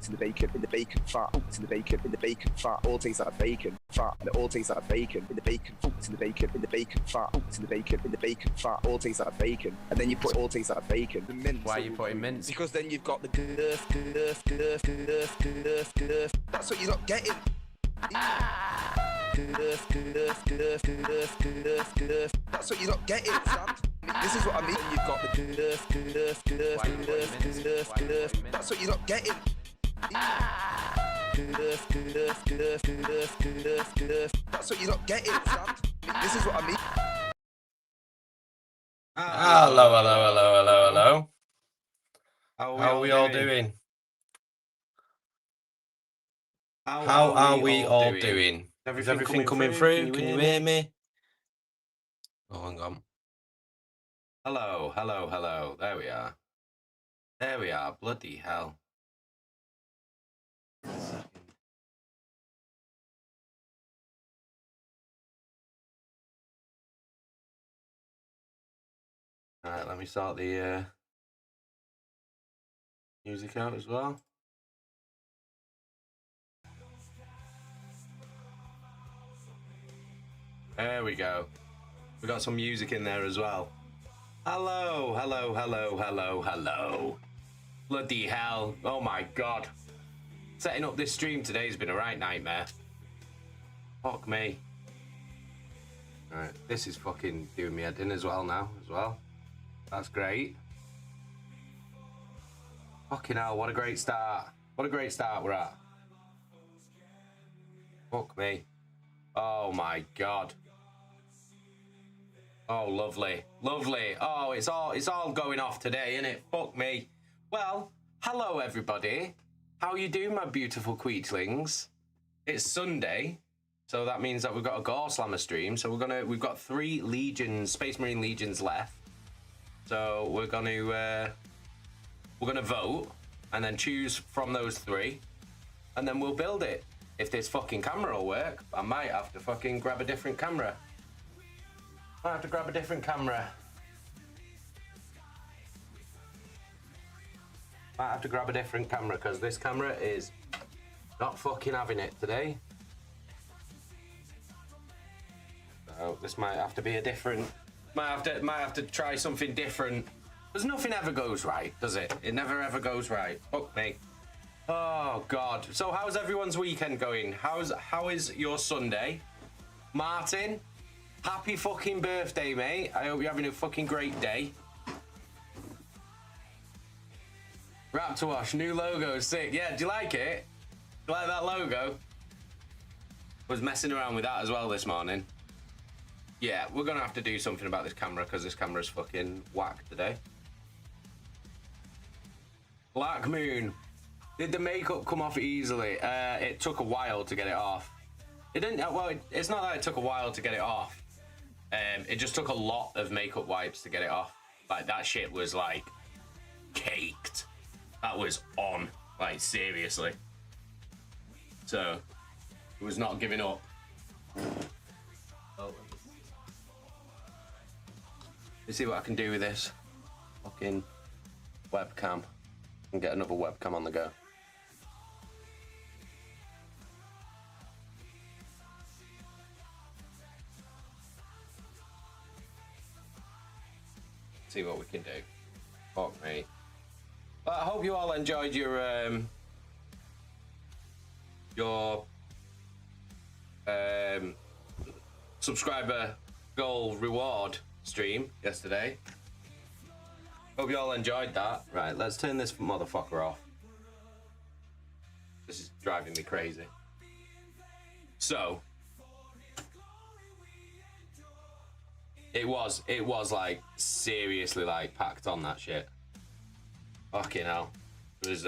in the bacon, in the bacon, fat, in the bacon, in the bacon, fat, all tastes like bacon, fat, and it all tastes like bacon, in the bacon, in the bacon, in the bacon, fat, in the bacon, in the bacon, fat, all tastes like bacon, and then you put all tastes like bacon, the mince. Why are you putting mince? Because then you've got the girth. That's what you're not getting. That's what you're not getting, Sam. This is what I mean. You've got the That's what you're not getting. That's what you're not getting, Sam. This is what I mean. Hello. How are we all doing? How are we all doing? Is everything coming through? Can you hear me? Oh, hang on. Hello. There we are. Bloody hell. Alright, let me sort the music out as well. There we go. We got some music in there as well. Hello. Bloody hell. Oh my god. Setting up this stream today has been a right nightmare. Fuck me. Alright, this is fucking doing me head in as well now, That's great. Fucking hell, what a great start. What a great start we're at. Fuck me. Oh my god. Oh, lovely. Oh, it's all going off today, isn't it? Fuck me. Well, hello everybody. How you doing, my beautiful Queechlings? It's Sunday, so that means that we've got a Gore Slammer stream. So we've got 3 Legions, Space Marine Legions left. So we're gonna vote and then choose from those 3, and then we'll build it. If this fucking camera will work, I might have to fucking grab a different camera. I have to grab a different camera. Might have to grab a different camera because this camera is not fucking having it today. So this might have to be a different. Might have to try something different. Because nothing ever goes right, does it? It never ever goes right. Fuck me. Oh god. So how's everyone's weekend going? How is your Sunday? Martin? Happy fucking birthday, mate. I hope you're having a fucking great day. Raptor Wash, new logo, sick. Yeah, do you like it? Do you like that logo? I was messing around with that as well this morning. Yeah, we're gonna have to do something about this camera because this camera's fucking whack today. Black Moon. Did the makeup come off easily? It took a while to get it off. It didn't, well, it's not that it took a while to get it off. It just took a lot of makeup wipes to get it off. Like, that shit was, like, caked. That was on. Like, seriously. So, it was not giving up. Oh. Let's see what I can do with this fucking webcam. And get another webcam on the go. See what we can do. Fuck me. But I hope you all enjoyed your subscriber goal reward stream yesterday. Hope you all enjoyed that. Right, let's turn this motherfucker off. This is driving me crazy. So it was like seriously like packed on that shit. Fucking hell. It was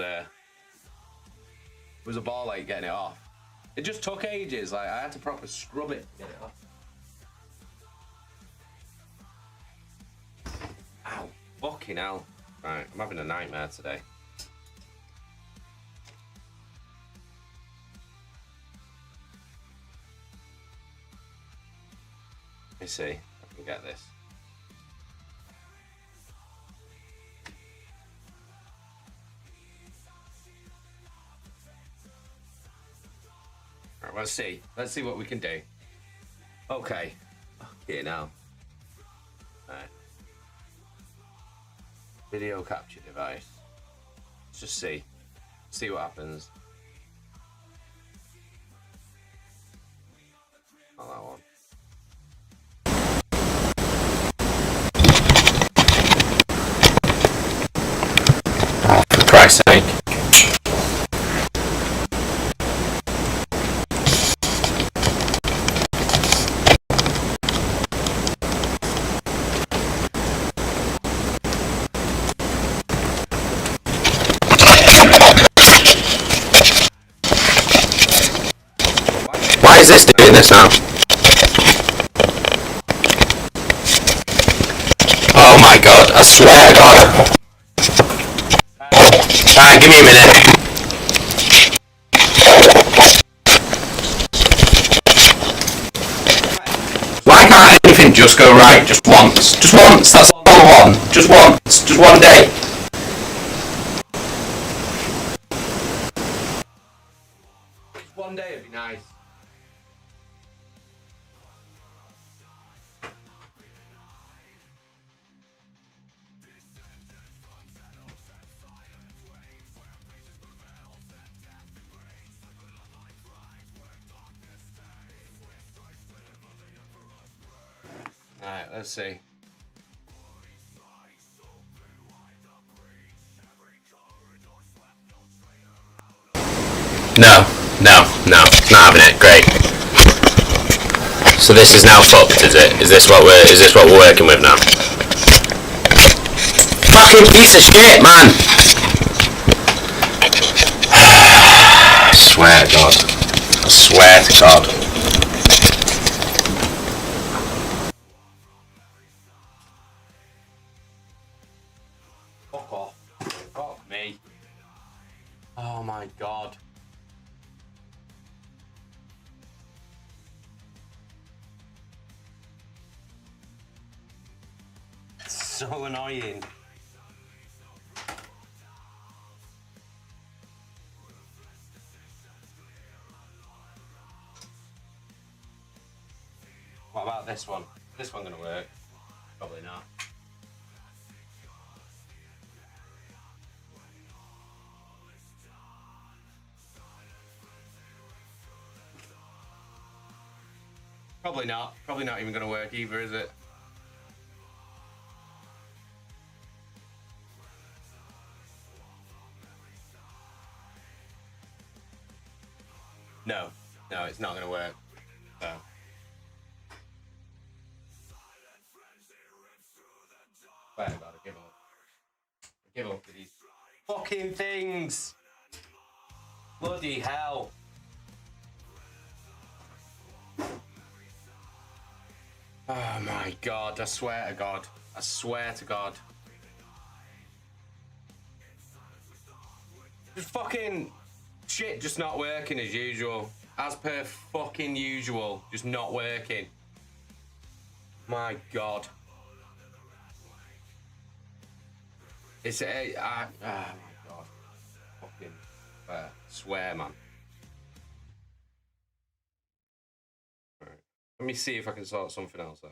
a ball like getting it off. It just took ages. Like I had to proper scrub it to get it off. Ow. Fucking hell. Right, I'm having a nightmare today. Let me see if I can get this. let's see. Let's see what we can do. Okay. Here now. Alright. Video capture device. Let's just see. See what happens. Not that one. For Christ's sake. Why is this doing this now? Oh my god, I swear to god. Alright, give me a minute. Why can't anything just go right just once? Just once, that's all I want. Just once, just one day. One day would be nice. Alright, let's see. No, it's not having it. Great. So this is now fucked, is it? Is this what we're working with now? Fucking piece of shit, man! I swear to God. I swear to God. Fuck off. Fuck me. Oh my God. So annoying. What about this one? Is this one gonna work? Probably not. Probably not. Probably not even gonna work either, is it? No, it's not going to work. So. Wait, I've got to give up. Give up with these fucking things. Bloody hell. Oh my God, I swear to God. I swear to God. Just fucking... shit just not working as usual. As per fucking usual. Just not working. My God. It's oh my God. Fucking swear, man. Right. Let me see if I can sort something else out.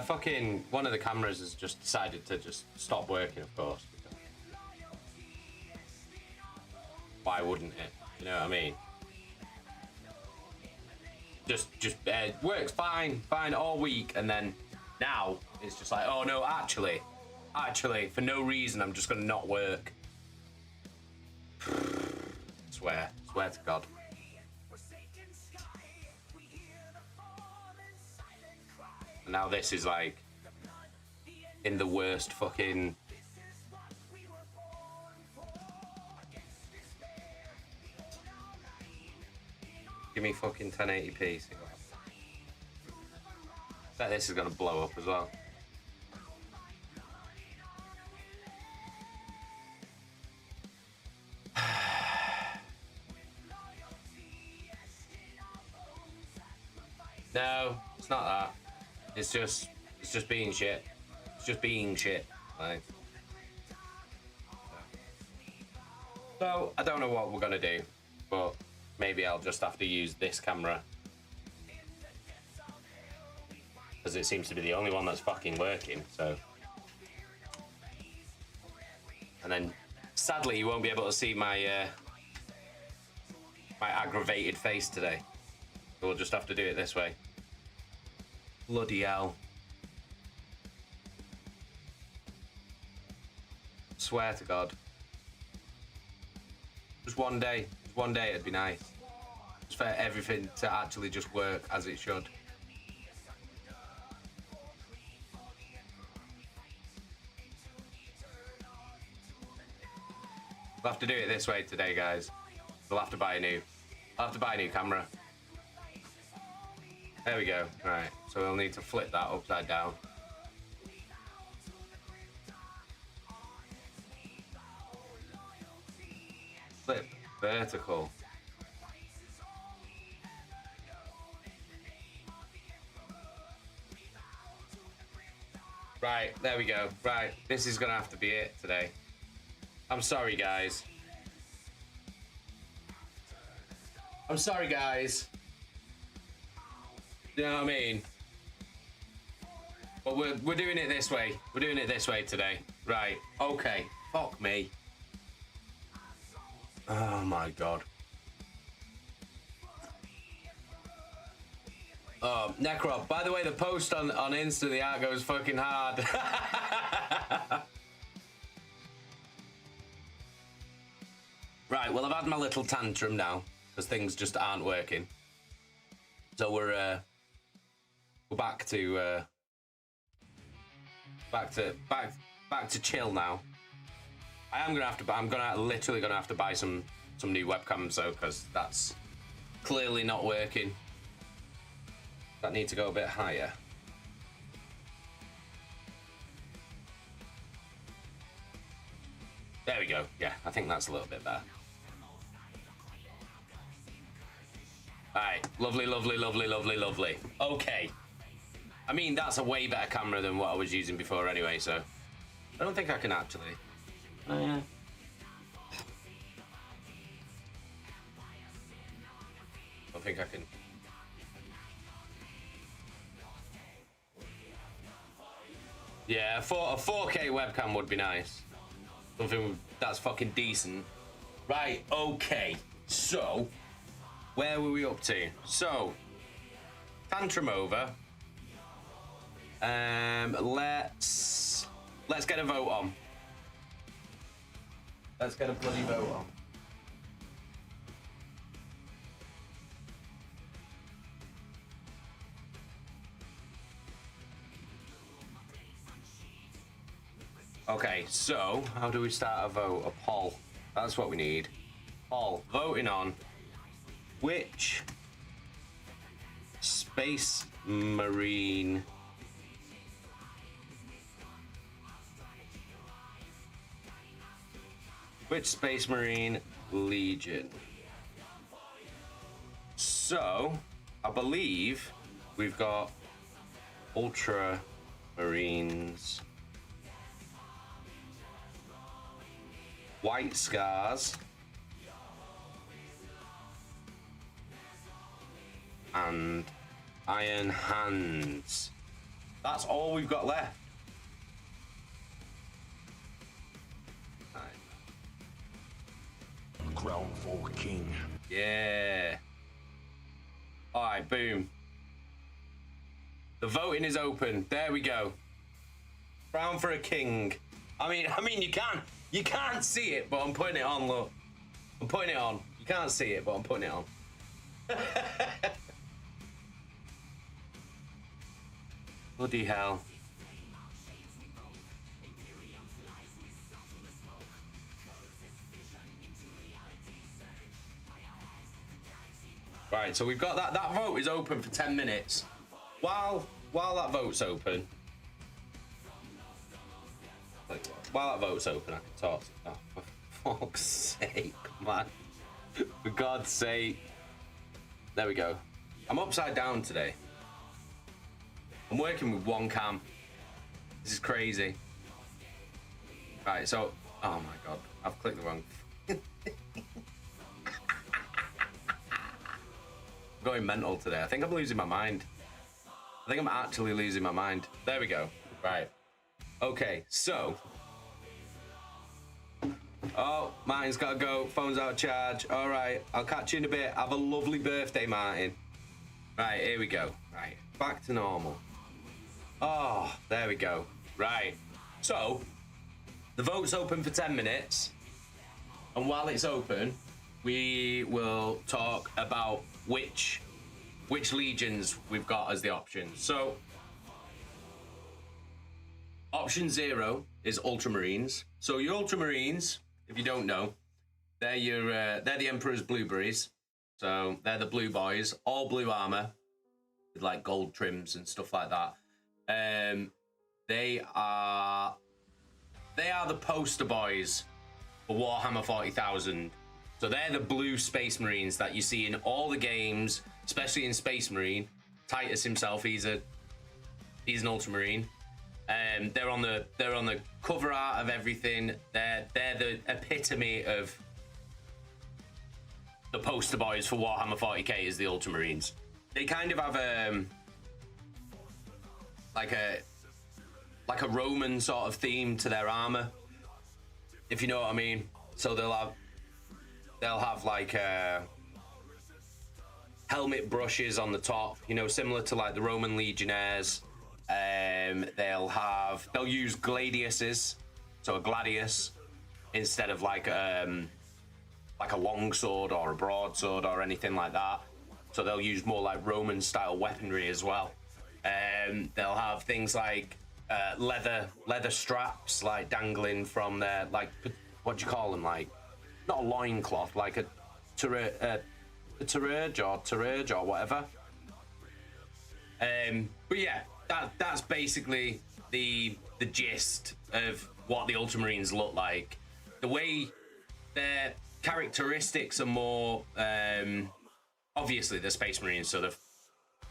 Fucking one of the cameras has just decided to just stop working, of course. Why wouldn't it? You know what I mean? Just works fine all week, and then now it's just like, oh no, actually, for no reason, I'm just gonna not work. Swear to God. And now this is like in the worst fucking... Give me fucking 1080p. Bet this is gonna blow up as well. No, it's not that. It's just being shit. It's just being shit. Like. So I don't know what we're gonna do, but maybe I'll just have to use this camera because it seems to be the only one that's fucking working. So, and then sadly you won't be able to see my my aggravated face today. So we'll just have to do it this way. Bloody hell. Swear to God. Just one day it'd be nice. Just for everything to actually just work as it should. We'll have to do it this way today, guys. We'll have to buy a new camera. There we go. Right, so we'll need to flip that upside down. Flip vertical. Right, there we go. Right, this is gonna have to be it today. I'm sorry, guys. I'm sorry, guys. You know what I mean? But we're doing it this way. We're doing it this way today. Right, okay. Fuck me. Oh my God. Oh, Necro, by the way, the post on Insta, the art goes fucking hard. Right, well, I've had my little tantrum now because things just aren't working. So we're back to chill now. I'm literally gonna have to buy some new webcams though, because that's clearly not working. That need to go a bit higher. There we go. Yeah, I think that's a little bit better. Alright, lovely, lovely, lovely, lovely, lovely. Okay. I mean, that's a way better camera than what I was using before anyway, so I don't think I can actually. Oh, yeah. I don't think I can. Yeah, a 4K webcam would be nice. Something that's fucking decent. Right, okay. So, where were we up to? So, tantrum over. Let's get a vote on. Let's get a bloody vote on. Okay, so how do we start a vote? A poll. That's what we need. Poll. Voting on which Space Marine Legion. So, I believe we've got Ultra Marines, White Scars, and Iron Hands. That's all we've got left. Crown for king. Yeah. All right, boom. The voting is open. There we go. Crown for a king. I mean, you can't see it, but I'm putting it on. Look, I'm putting it on. You can't see it, but I'm putting it on. Bloody hell. Right, so we've got that. That vote is open for 10 minutes. While that vote's open, I can talk. Oh, for fuck's sake, man. For God's sake. There we go. I'm upside down today. I'm working with one cam. This is crazy. Right, so... Oh my God. I've clicked the wrong... I'm going mental today. I think I'm losing my mind. I think I'm actually losing my mind. There we go. Right. Okay, so... Oh, Martin's got to go. Phone's out of charge. All right, I'll catch you in a bit. Have a lovely birthday, Martin. Right, here we go. Right, back to normal. Oh, there we go. Right, so the vote's open for 10 minutes. And while it's open, we will talk about which legions we've got as the options. So, option 0 is Ultramarines. So your Ultramarines, if you don't know, they're the Emperor's Blueberries. So they're the blue boys, all blue armor with like gold trims and stuff like that. They are the poster boys for Warhammer 40,000. So they're the blue Space Marines that you see in all the games, especially in Space Marine. Titus himself, he's an Ultramarine. They're on the cover art of everything. They're the epitome of the poster boys for Warhammer 40k is the Ultramarines. They kind of have like a Roman sort of theme to their armor, if you know what I mean. So they'll have like helmet brushes on the top, you know, similar to like the Roman legionnaires. They'll use gladiuses, so a gladius instead of like a long sword or a broadsword or anything like that. So they'll use more like Roman style weaponry as well. They'll have things like leather straps like dangling from their, like, what do you call them, like not a loincloth, like a turage or whatever. But yeah, that's basically the gist of what the Ultramarines look like. The way their characteristics are more, obviously they're Space Marines, so they're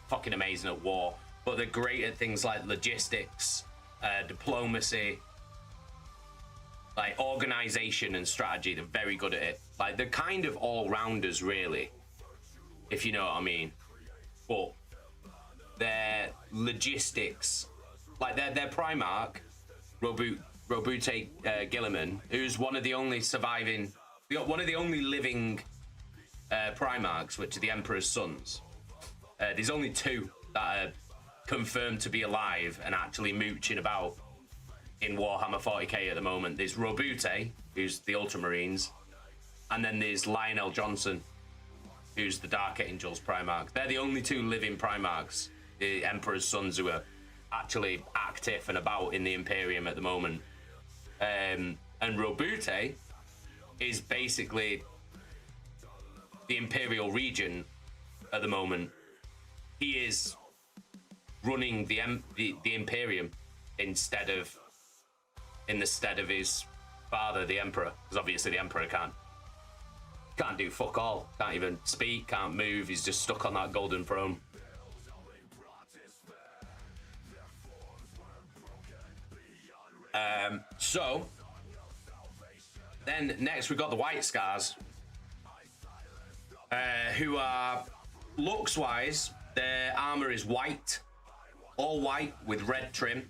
fucking amazing at war, but they're great at things like logistics, diplomacy, like organization and strategy. They're very good at it. Like, they're kind of all-rounders, really, if you know what I mean. But their logistics, like their Primarch, Robute Gilliman, who's one of the only living Primarchs, which are the Emperor's sons. There's only 2 that are confirmed to be alive and actually mooching about in Warhammer 40k at the moment. There's Robute, who's the Ultramarines, and then there's Lionel Johnson, who's the Dark Angels Primarch. They're the only 2 living Primarchs, the Emperor's sons, who are actually active and about in the Imperium at the moment. And Robute is basically the Imperial region at the moment. He is running the Imperium in the stead of his father, the Emperor, because obviously the Emperor can't do fuck all, can't even speak, can't move. He's just stuck on that golden throne. So then next we've got the White Scars, who are, looks wise, their armor is white, all white with red trim.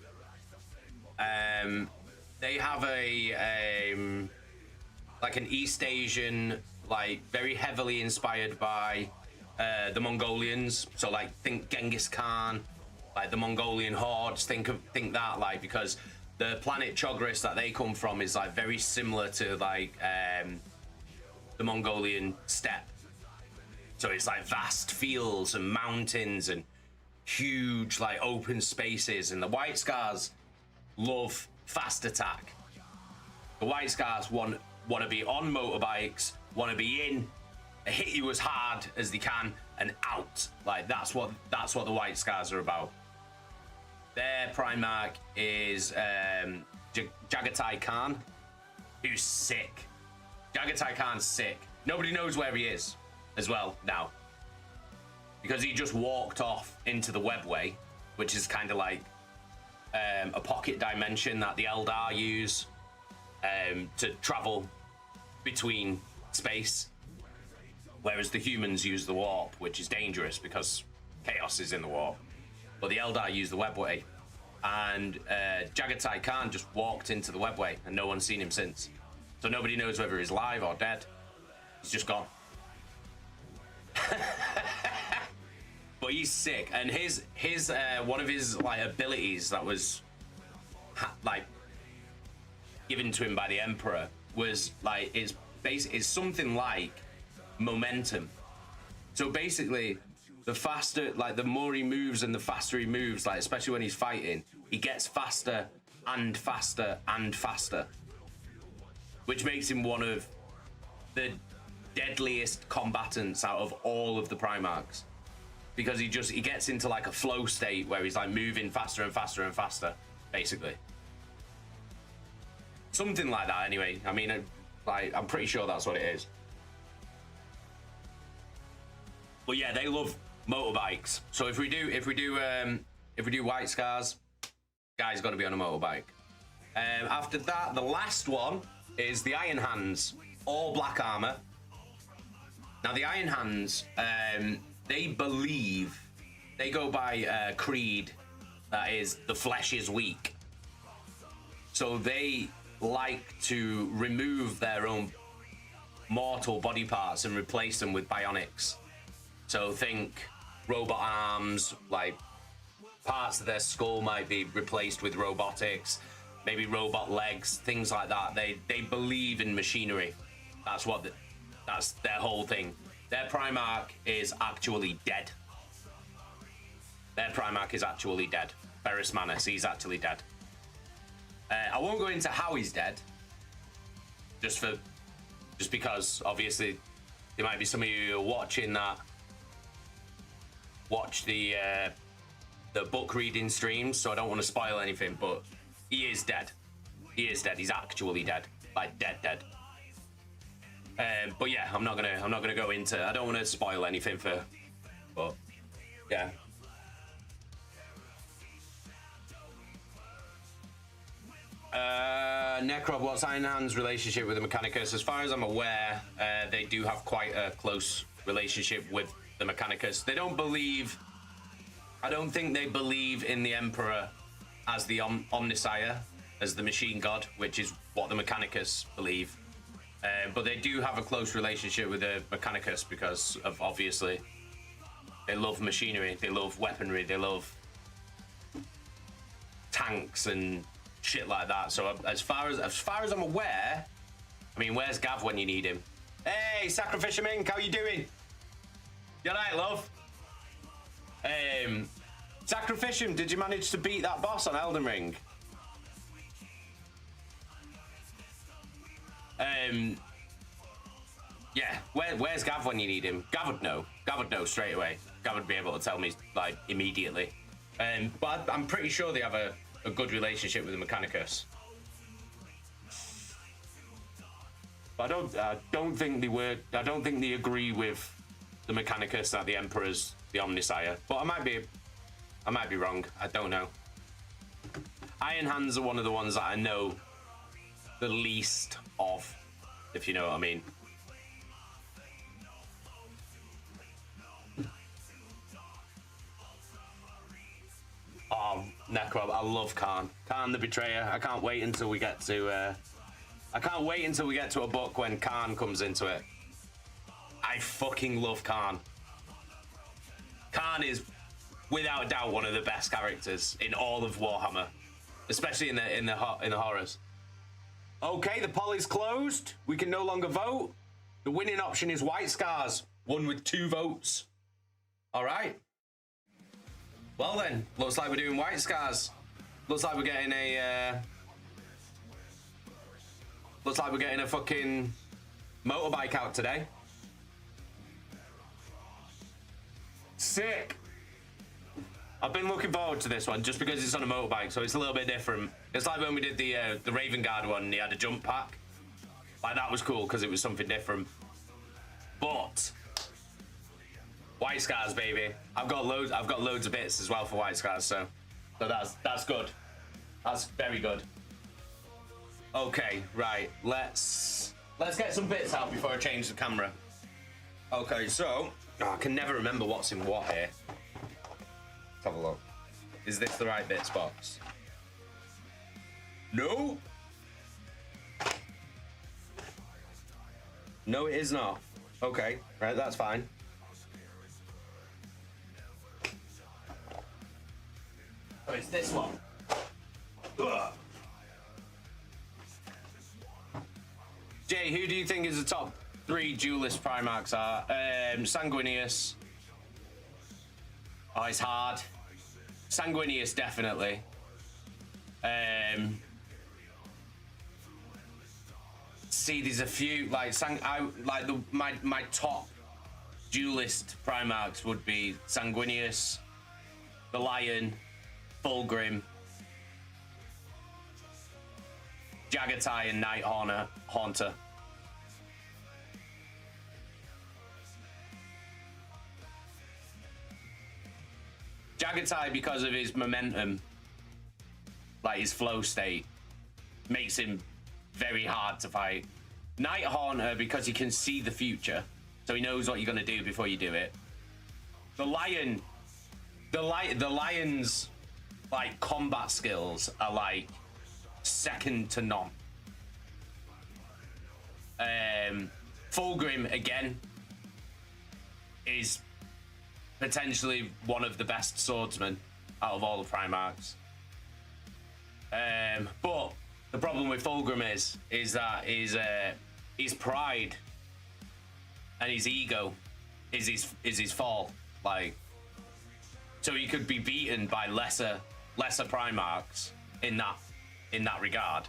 They have like an East Asian, like very heavily inspired by the Mongolians. So like think Genghis Khan, like the Mongolian hordes. Think that, like, because the planet Chogris that they come from is like very similar to like the Mongolian steppe. So it's like vast fields and mountains and huge like open spaces. And the White Scars love fast attack. The White Scars want to be on motorbikes, want to be in They hit you as hard as they can and out. Like that's what the White Scars are about. Their Primarch is Jagatai Khan, who's sick. Jagatai Khan's sick. Nobody knows where he is as well now, because he just walked off into the webway, which is kind of like a pocket dimension that the Eldar use to travel between space, whereas the humans use the warp, which is dangerous because chaos is in the warp. But the Eldar use the webway, and Jagatai Khan just walked into the webway, and no one's seen him since. So nobody knows whether he's alive or dead. He's just gone. But he's sick, and his one of his like abilities that was like given to him by the Emperor was like is something like momentum. So basically, the faster, like the more he moves and the faster he moves, like especially when he's fighting, he gets faster and faster and faster, which makes him one of the deadliest combatants out of all of the Primarchs, because he gets into like a flow state where he's like moving faster and faster and faster, basically. Something like that, anyway. I mean, like I'm pretty sure that's what it is. But yeah, they love motorbikes. So if we do White Scars, guy's got to be on a motorbike. After that, the last one is the Iron Hands, all black armor. Now the Iron Hands, they go by creed that is the flesh is weak. So they like to remove their own mortal body parts and replace them with bionics. So think robot arms, like parts of their skull might be replaced with robotics, maybe robot legs, things like that. They believe in machinery. That's their whole thing. Their Primarch is actually dead. Their Primarch is actually dead. Ferrus Manus, he's actually dead. I won't go into how he's dead, just because obviously there might be some of you who are watching that watch the book reading streams, so I don't want to spoil anything. But he is dead. He is dead. He's actually dead, like dead. But yeah, I'm not gonna go into. I don't want to spoil anything but yeah. Necrob, what's Iron Hand's relationship with the Mechanicus? As far as I'm aware, they do have quite a close relationship with the Mechanicus. They don't believe. I don't think they believe in the Emperor as the Omnisire, as the machine god, which is what the Mechanicus believe. But they do have a close relationship with the Mechanicus because of, obviously, they love machinery, they love weaponry, they love tanks and shit like that. So as far as I'm aware, I mean, where's Gav when you need him? Hey, Sacrificial Mink, how you doing? You alright, love? Sacrificium, did you manage to beat that boss on Elden Ring? Yeah, where's Gav when you need him? Gav would know. Gav would know straight away. Gav would be able to tell me, like, immediately. But I'm pretty sure they have a good relationship with the Mechanicus. But I don't think they agree with the Mechanicus that the Emperor's the Omnisire. But I might be wrong. I don't know. Iron Hands are one of the ones that I know the least of, if you know what I mean. Oh, Necrob, I love Khan. Khan the Betrayer. I can't wait until we get to a book when Khan comes into it. I fucking love Khan. Khan is without a doubt one of the best characters in all of Warhammer, especially in the horrors. Okay, the poll is closed. We can no longer vote. The winning option is White Scars, one with 2 votes. All right. Well then, looks like we're doing White Scars. Looks like we're getting a fucking motorbike out today. Sick. I've been looking forward to this one just because it's on a motorbike, so it's a little bit different. It's like when we did the Raven Guard one and he had a jump pack. Like, that was cool because it was something different. But White Scars, baby. I've got loads of bits as well for White Scars, so that's good. That's very good. Okay, right. Let's get some bits out before I change the camera. Okay, so I can never remember what's in what here. Let's have a look. Is this the right bits box? No. No, it is not. Okay, right, that's fine. Oh, it's this one. Ugh. Jay, who do you think is the top 3 duelist Primarchs are? Sanguinius. Oh, it's hard. Sanguinius, definitely. See, there's a few like my top duelist Primarchs would be Sanguinius, the Lion, Fulgrim, Jagatai, and Night Haunter. Jagatai, because of his momentum, like his flow state, makes him very hard to fight. Night Haunter, because he can see the future, so he knows what you're gonna do before you do it. The Lion, the Lion's like combat skills are like second to none. Fulgrim again is potentially one of the best swordsmen out of all the Primarchs. But the problem with Fulgrim is that his pride and his ego is his fall. Like, so he could be beaten by lesser Primarchs in that regard,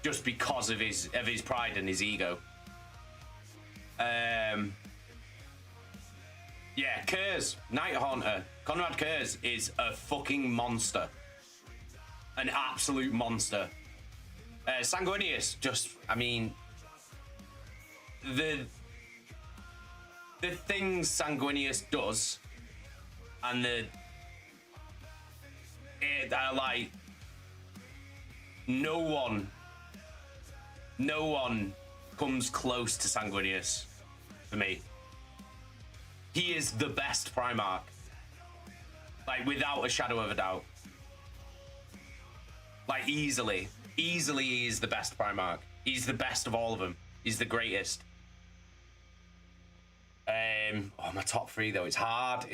just because of his pride and his ego. Yeah, Kurz, Night Haunter, Conrad Kurz is a fucking monster, an absolute monster. Sanguinius, just, I mean, the things Sanguinius does, and like, no one comes close to Sanguinius for me. He is the best Primarch, like, without a shadow of a doubt. Like, easily he is the best Primarch. He's the best of all of them. He's the greatest. Oh, my top 3 though, it's hard.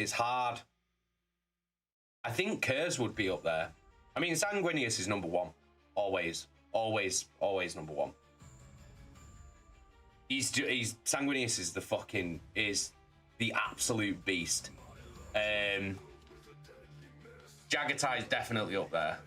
I think Kurz would be up there. I mean, Sanguinius is number 1. Always number 1. Sanguinius is the absolute beast. Jagatai is definitely up there.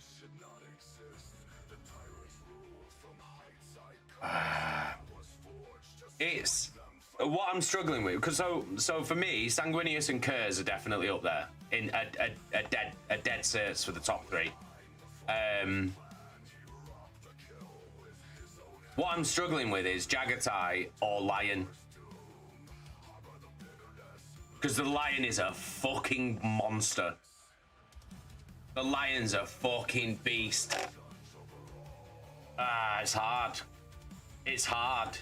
It's what I'm struggling with, because so for me, Sanguinius and Kurz are definitely up there in a dead cert for the top 3. What I'm struggling with is Jagatai or Lion, because the Lion is a fucking monster. The Lion's a fucking beast. It's hard. It's hard.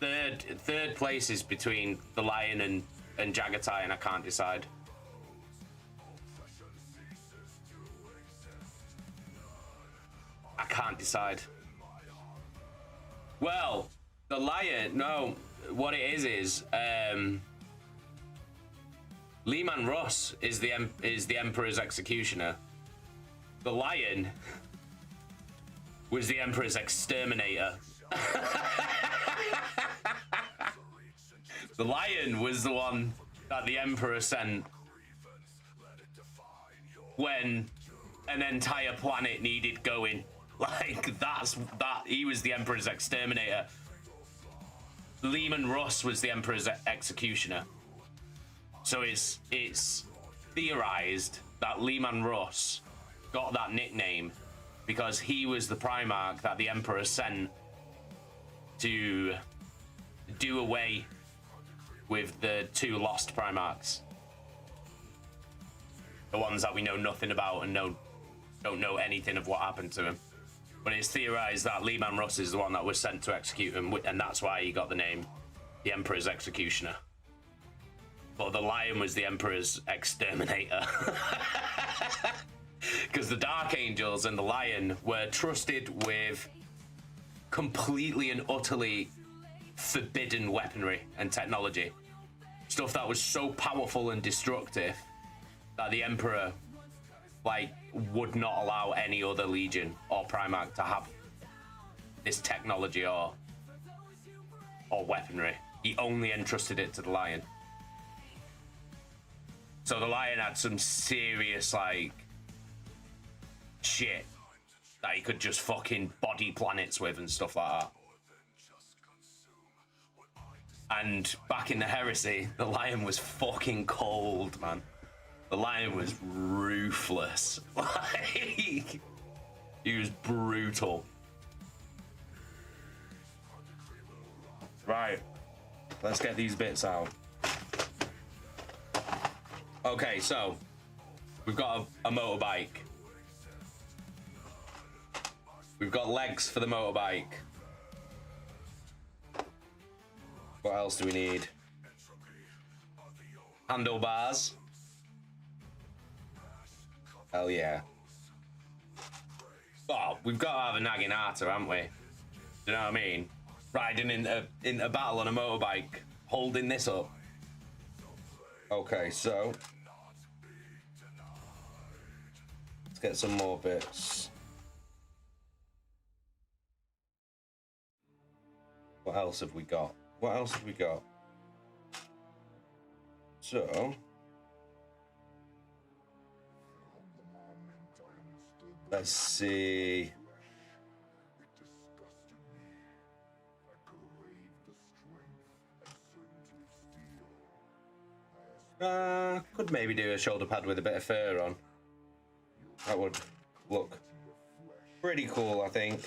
Third place is between the Lion and Jagatai, and I can't decide. I can't decide. Well, the Lion, no, what it is Lehman Russ is the Emperor's executioner. The Lion was the Emperor's exterminator. The Lion was the one that the Emperor sent when an entire planet needed going. Like, he was the Emperor's exterminator. Lehman Russ was the Emperor's executioner. So it's theorized that Lehman Russ got that nickname because he was the Primarch that the Emperor sent to do away with the 2 lost Primarchs. The ones that we know nothing about and don't know anything of what happened to him. But it's theorized that Lehman Russ is the one that was sent to execute him, and that's why he got the name the Emperor's Executioner. But the lion was the Emperor's exterminator. Because the Dark Angels and the lion were trusted with completely and utterly forbidden weaponry and technology. Stuff that was so powerful and destructive that the Emperor, like, would not allow any other Legion or Primarch to have this technology or weaponry. He only entrusted it to the lion. So the lion had some serious, like, shit that he could just fucking body planets with and stuff like that. And back in the Heresy, the lion was fucking cold, man. The lion was ruthless. Like, he was brutal. Right, let's get these bits out. Okay, so we've got a motorbike. We've got legs for the motorbike. What else do we need? Handlebars. Hell yeah. Oh, we've got to have a naginata, haven't we? Do you know what I mean? Riding in a battle on a motorbike, holding this up. Okay, so let's get some more bits. What else have we got? What else have we got? So let's see. Could maybe do a shoulder pad with a bit of fur on. That would look pretty cool, I think.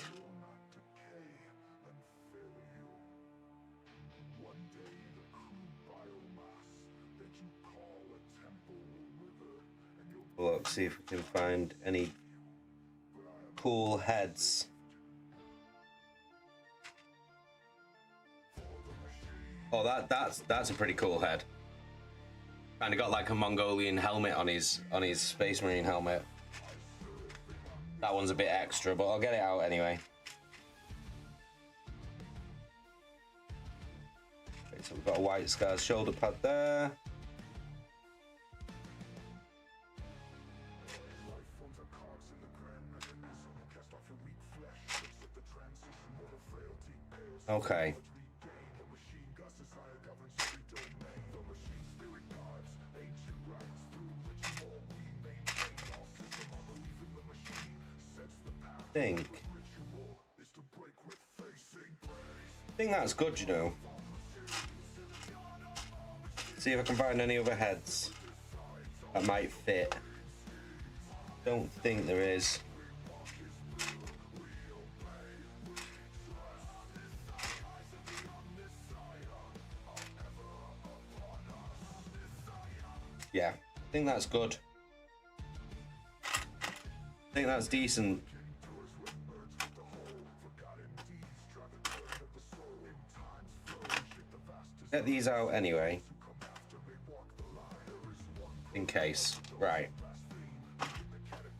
Look, see if we can find any cool heads. Oh, that's a pretty cool head. Kind of got like a Mongolian helmet on his Space Marine helmet. That one's a bit extra, but I'll get it out anyway. Okay, so we've got a White Scars shoulder pad there. Okay. I think that's good, you know. See if I can find any other heads that might fit. Don't think there is. Yeah, I think that's good. I think that's decent. Get these out anyway. In case. Right.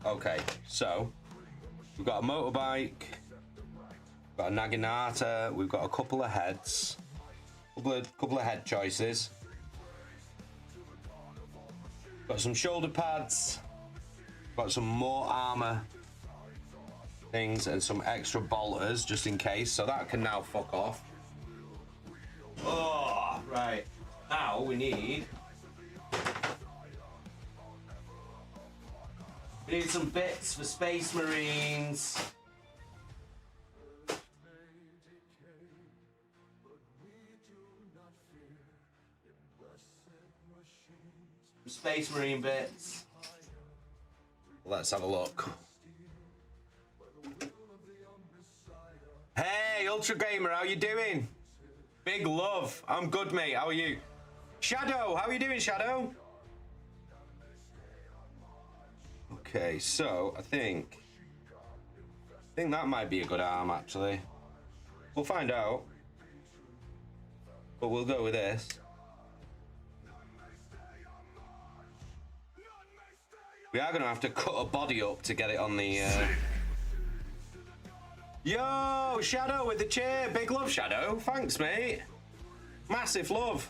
Okay, so we've got a motorbike, we've got a naginata, we've got a couple of heads, couple of head choices. Got some shoulder pads, got some more armor things and some extra bolters just in case, so that can now fuck off. Oh, right. Now we need some bits for Space Marines. Space Marine bits. Let's have a look. Hey, Ultra Gamer, how you doing? Big love. I'm good, mate. How are you? Shadow, how are you doing, Shadow? Okay, so I think that might be a good arm, actually. We'll find out. But we'll go with this. We are going to have to cut a body up to get it on the... Yo, Shadow with the chair. Big love, Shadow. Thanks, mate. Massive love.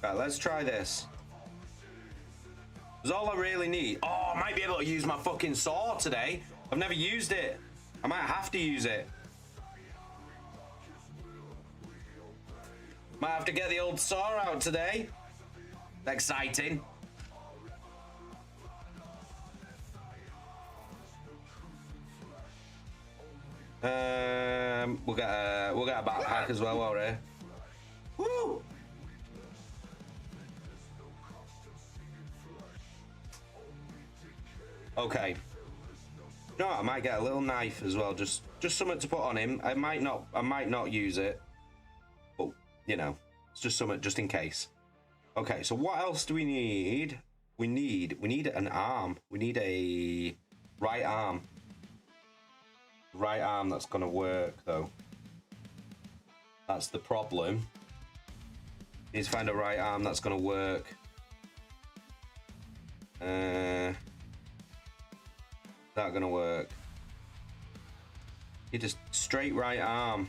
Right, let's try this. That's all I really need. Oh, I might be able to use my fucking saw today. I've never used it. I might have to use it. Might have to get the old saw out today. Exciting. We'll get a backpack as well, alright. Woo! Okay. You know what? I might get a little knife as well, just something to put on him. I might not use it, but you know, it's just something just in case. Okay, so what else do we need? We need an arm. We need a right arm. Right arm that's gonna work though. That's the problem. Need to find a right arm that's gonna work. Not gonna work. You just straight right arm.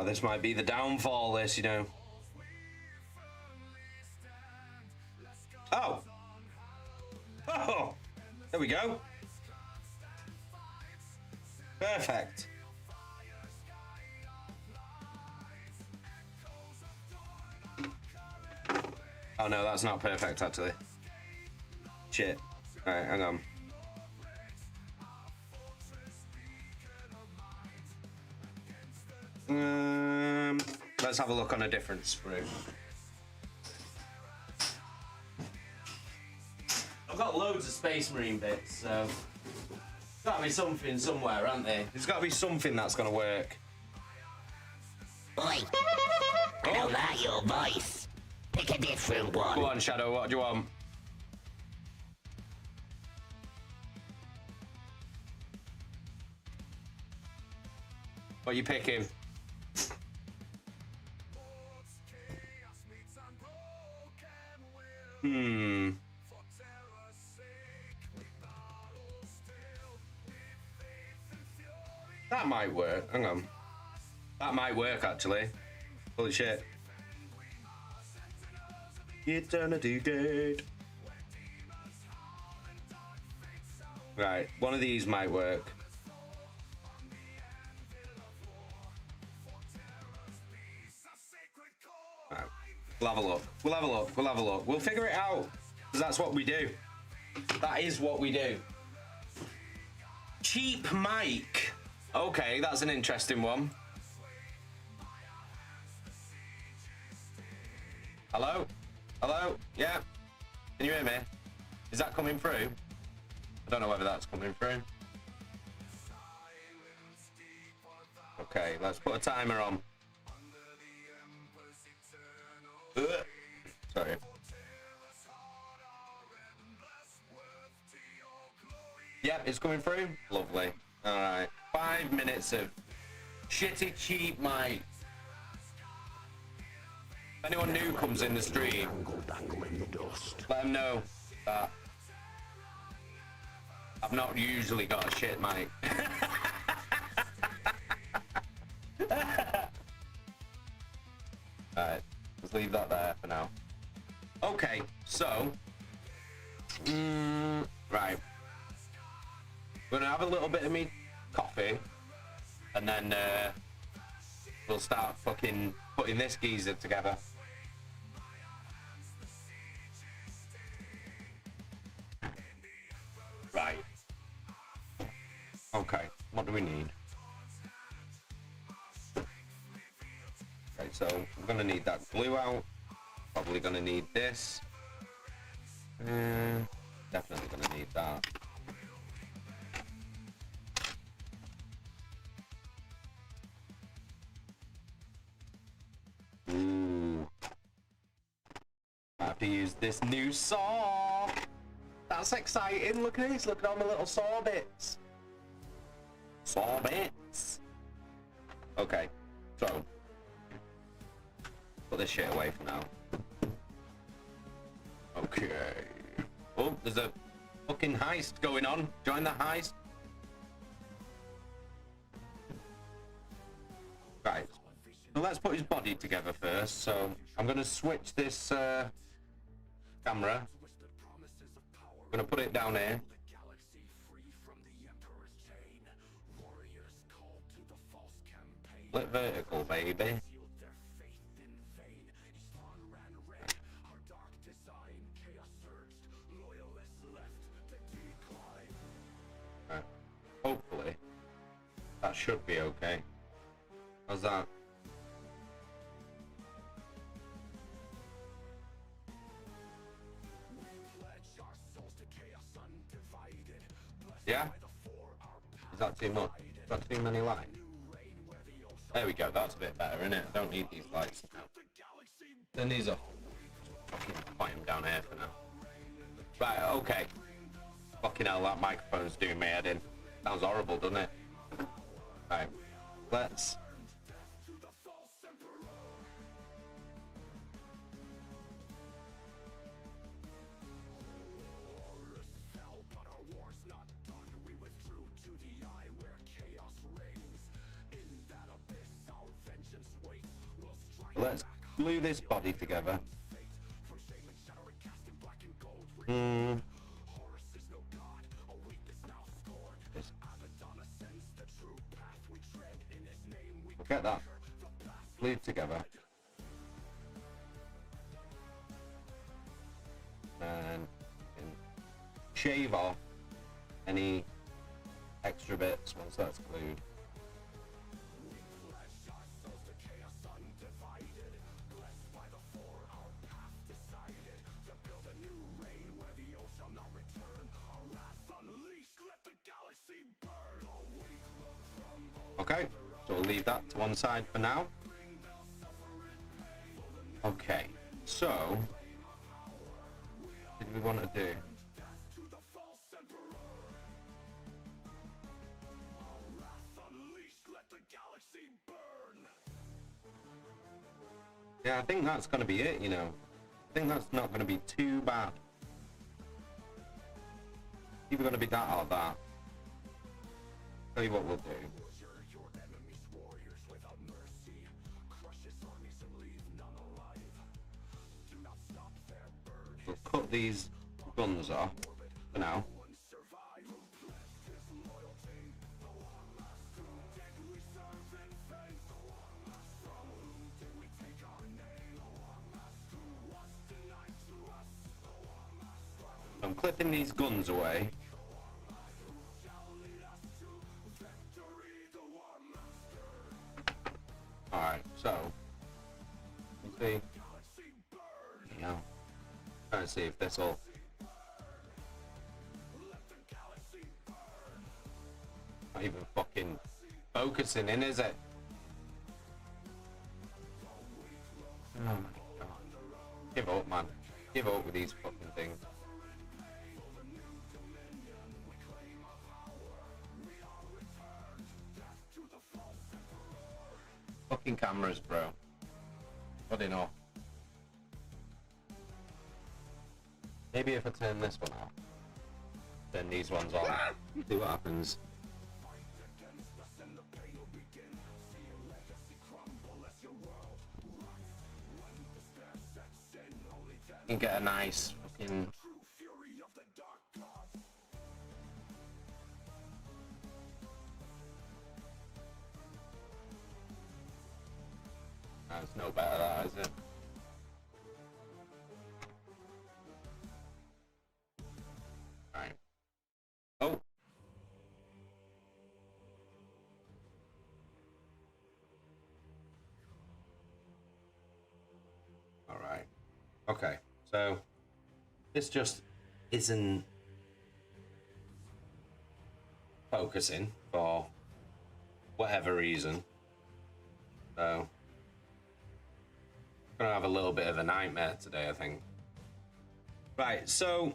This might be the downfall. This, you know. Oh. Oh. There we go. Perfect. Oh no, that's not perfect actually. Shit. Alright, hang on. Let's have a look on a different sprue. I've got loads of Space Marine bits, so there's gotta be something somewhere, aren't there? There's gotta be something that's gonna work. Oi! I don't like your voice. Pick a different one. Go on, Shadow, what do you want? What are you picking? That might work. Hang on. That might work, actually. Holy shit. Eternity Gate. Right, one of these might work. Right. We'll have a look. We'll have a look. We'll have a look. We'll figure it out. Because that's what we do. That is what we do. Cheap mic. Okay, that's an interesting one. Hello? Hello? Yeah? Can you hear me? Is that coming through? I don't know whether that's coming through. Okay, let's put a timer on. Sorry. Yep, it's coming through. Lovely. Alright. 5 minutes of shitty cheap mic. If anyone new comes in the stream, let them know that I've not usually got a shit mic. Alright, let's leave that there for now. Okay, so right, we're gonna have a little bit of me coffee, and then we'll start fucking putting this geezer together. Right, so we're gonna need that glue out. Probably gonna need this. Definitely gonna need that. Ooh. I have to use this new saw. That's exciting. Look at this. Look at all my little saw bits. Saw bits. Okay, so put this shit away for now. Okay. Oh, there's a fucking heist going on. Join the heist. Right. So let's put his body together first. So I'm going to switch this camera. I'm going to put it down here. Split vertical, baby. Hopefully that should be okay. How's that? Yeah? Is that too much? Is that too many lights? There we go, that's a bit better, isn't it? I don't need these lights now. Then these are fucking point them down here for now. Right, okay. Fucking hell, that microphone's doing my head in. Sounds horrible, doesn't it? Right, let's... Let's glue this body together. Get that glued together, and shave off any extra bits once that's glued. Okay, so we'll leave that to one side for now. Okay, so what did we want to do? Yeah, I think that's going to be it, you know. I think that's not going to be too bad. Either going to be that or that. Tell you what we'll do. We'll cut these guns off for now. I'm clipping these guns away. Alright, so let's see. Yeah. Trying to see if this will not even fucking focusing in, is it? Oh my god. Give up, man. Give up with these fucking things. Fucking cameras, bro. Good enough. Maybe if I turn this one off, then these ones on. See what happens. You can get a nice fucking... That's no better, that, is it? Right. Oh! So this just isn't focusing for whatever reason. So I'm gonna have a little bit of a nightmare today, I think. Right, so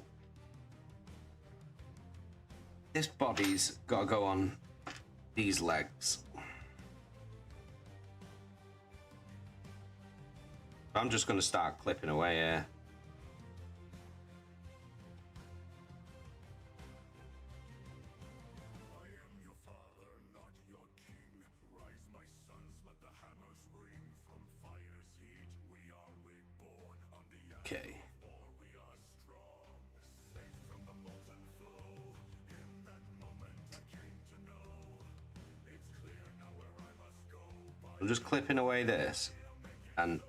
this body's gotta go on these legs. I'm just gonna start clipping away here. Okay. I'm just clipping away this, and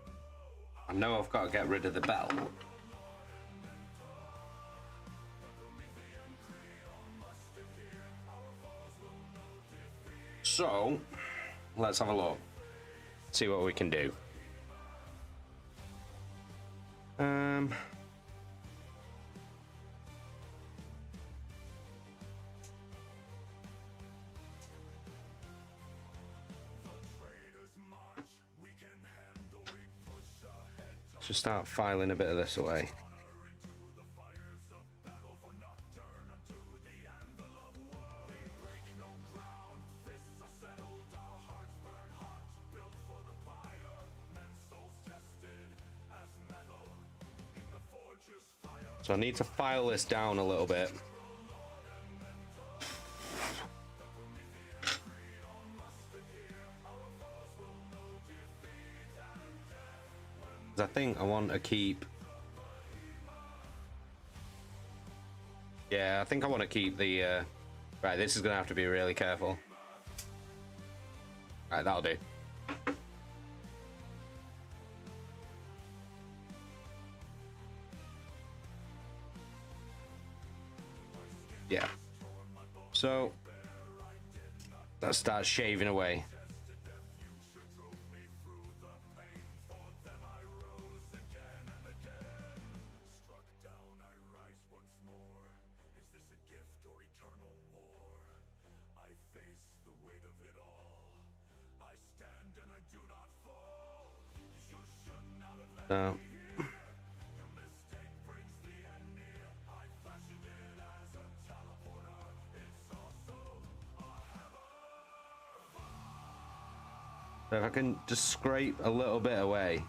I know I've got to get rid of the belt. So, let's have a look. See what we can do. Just start filing a bit of this away. So I need to file this down a little bit. I think I want to keep... Yeah, I think I want to keep the... Right, this is going to have to be really careful. Right, that'll do. Yeah. So, let's start shaving away. No. So if I can just scrape a little bit away.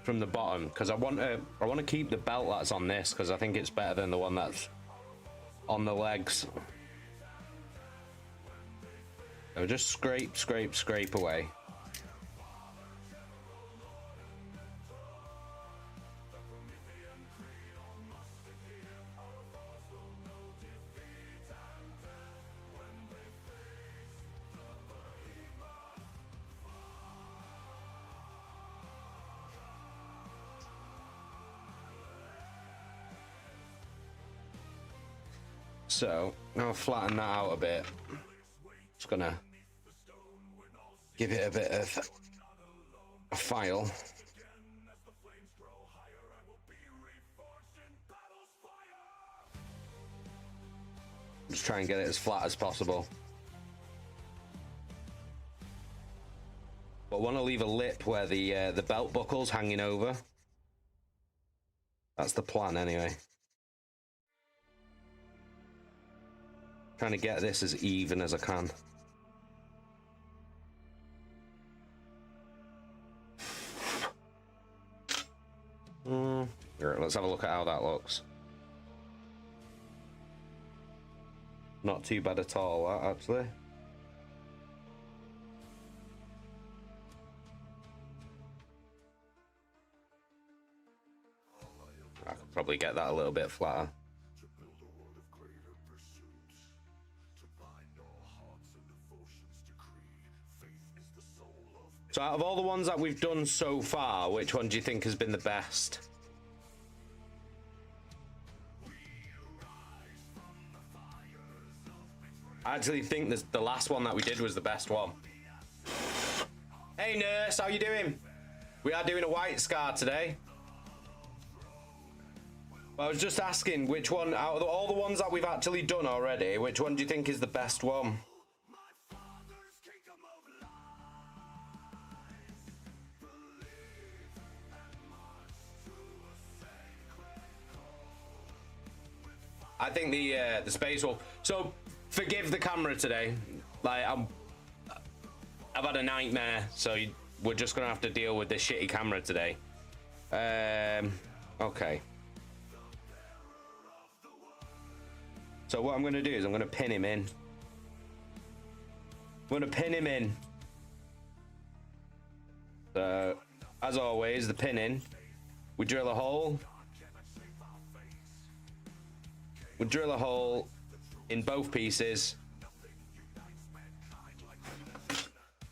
From the bottom, because I want to keep the belt that's on this, because I think it's better than the one that's on the legs. So just scrape, scrape, scrape away. So now I've flattened that out a bit. Just gonna give it a bit of a file. Just try and get it as flat as possible. But I want to leave a lip where the belt buckle's hanging over. That's the plan anyway. Trying to get this as even as I can. Right, let's have a look at how that looks. Not too bad at all, that actually. I could probably get that a little bit flatter. So out of all the ones that we've done so far, which one do you think has been the best? I actually think the last one that we did was the best one. Hey nurse, how you doing? We are doing a white scar today. I was just asking which one, out of all the ones that we've actually done already, which one do you think is the best one? I think the space wolf. So forgive the camera today. Like I've had a nightmare, so we're just gonna have to deal with this shitty camera today. Okay. So what I'm gonna do is I'm gonna pin him in. I'm gonna pin him in. So as always, the pinning. We drill a hole. We drill a hole in both pieces,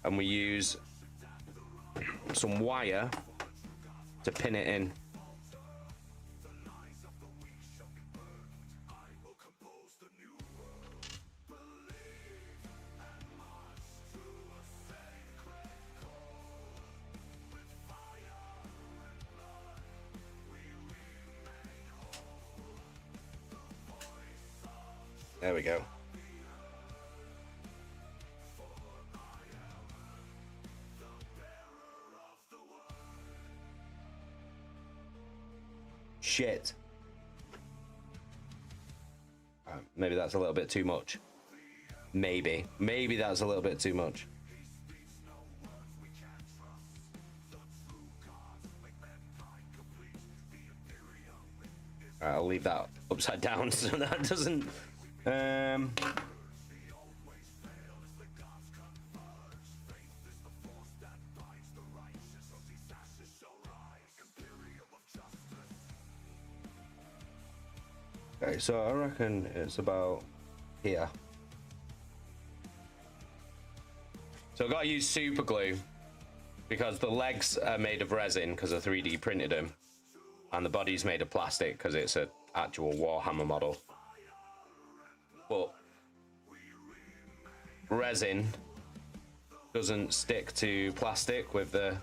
and we use some wire to pin it in. There we go. Shit. Maybe that's a little bit too much. Maybe that's a little bit too much. I'll leave that upside down so that doesn't. Okay, so I reckon it's about here. So I gotta use super glue because the legs are made of resin because I 3D printed them, and the body's made of plastic because it's an actual Warhammer model. But resin doesn't stick to plastic with the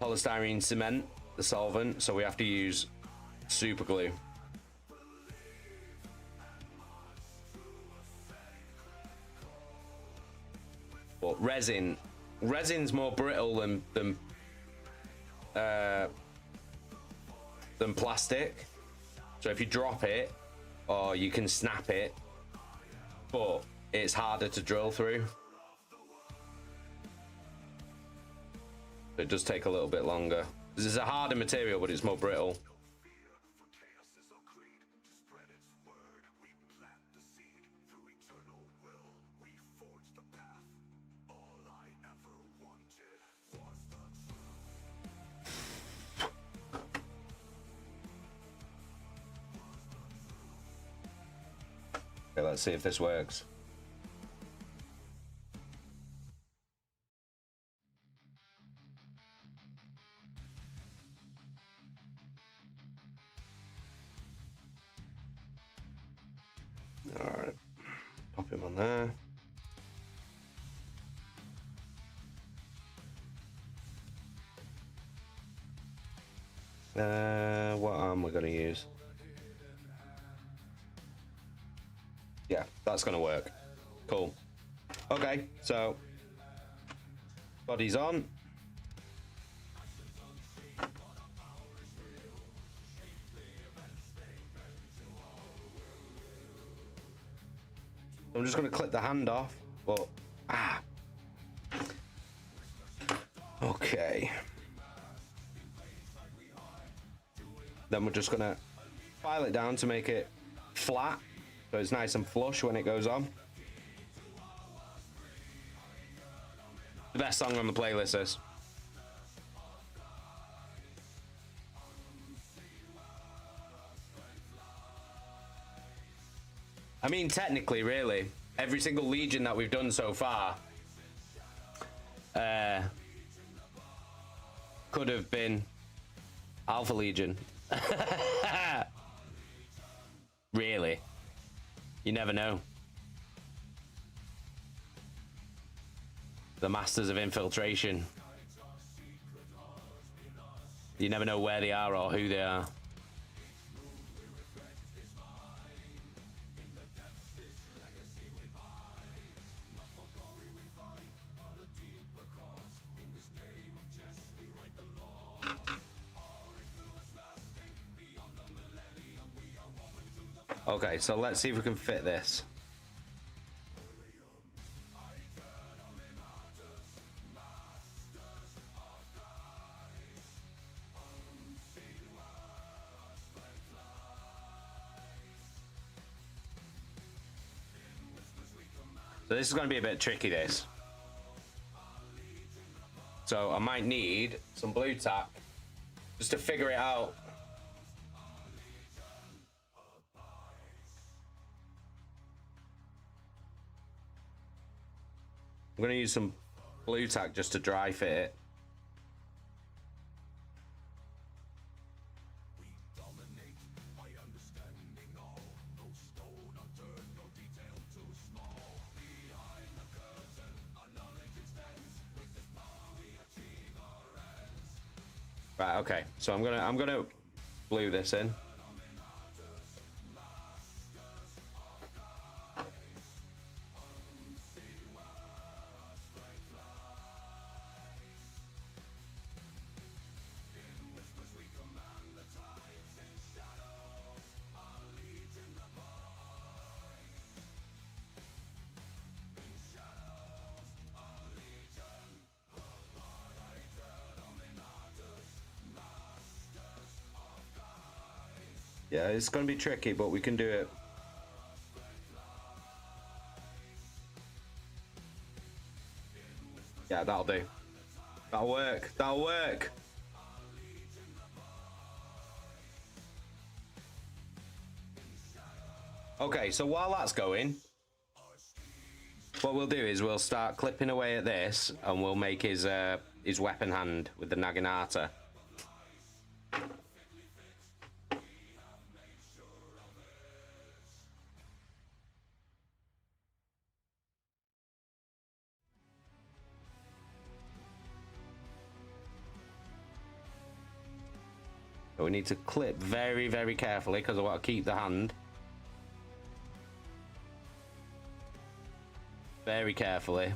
polystyrene cement, the solvent, so we have to use super glue. But resin's more brittle than plastic. So if you drop it, or you can snap it, but it's harder to drill through. It does take a little bit longer. This is a harder material, but it's more brittle. Okay, let's see if this works. All right, pop him on there. What arm we're going to use? Yeah, that's going to work. Cool. Okay, so body's on. I'm just going to clip the hand off, but okay. Then we're just going to file it down to make it flat, so it's nice and flush when it goes on. The best song on the playlist is. I mean, technically, really, every single Legion that we've done so far could have been Alpha Legion. Really. You never know. The masters of infiltration. You never know where they are or who they are. Okay, so let's see if we can fit this. So this is going to be a bit tricky, this. So I might need some blue tack just to figure it out. I'm going to use some blue tack just to dry fit it. Right, okay. So I'm gonna glue this in. Yeah, it's going to be tricky, but we can do it. Yeah, that'll do. That'll work. That'll work. Okay, so while that's going, what we'll do is we'll start clipping away at this, and we'll make his weapon hand with the naginata. So we need to clip very, very carefully because I want to keep the hand. Very carefully.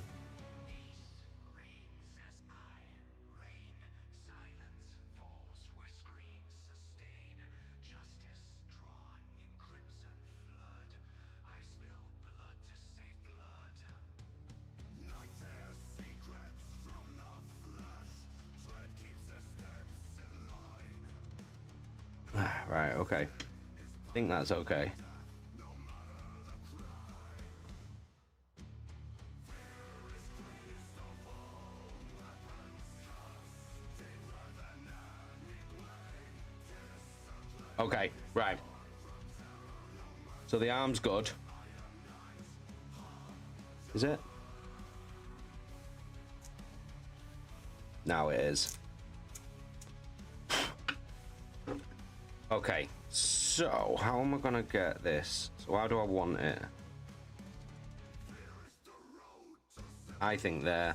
Right, okay. I think that's okay. Okay, right. So the arm's good. Is it? Now it is. Okay, so how am I gonna get this? So how do I want it? I think there.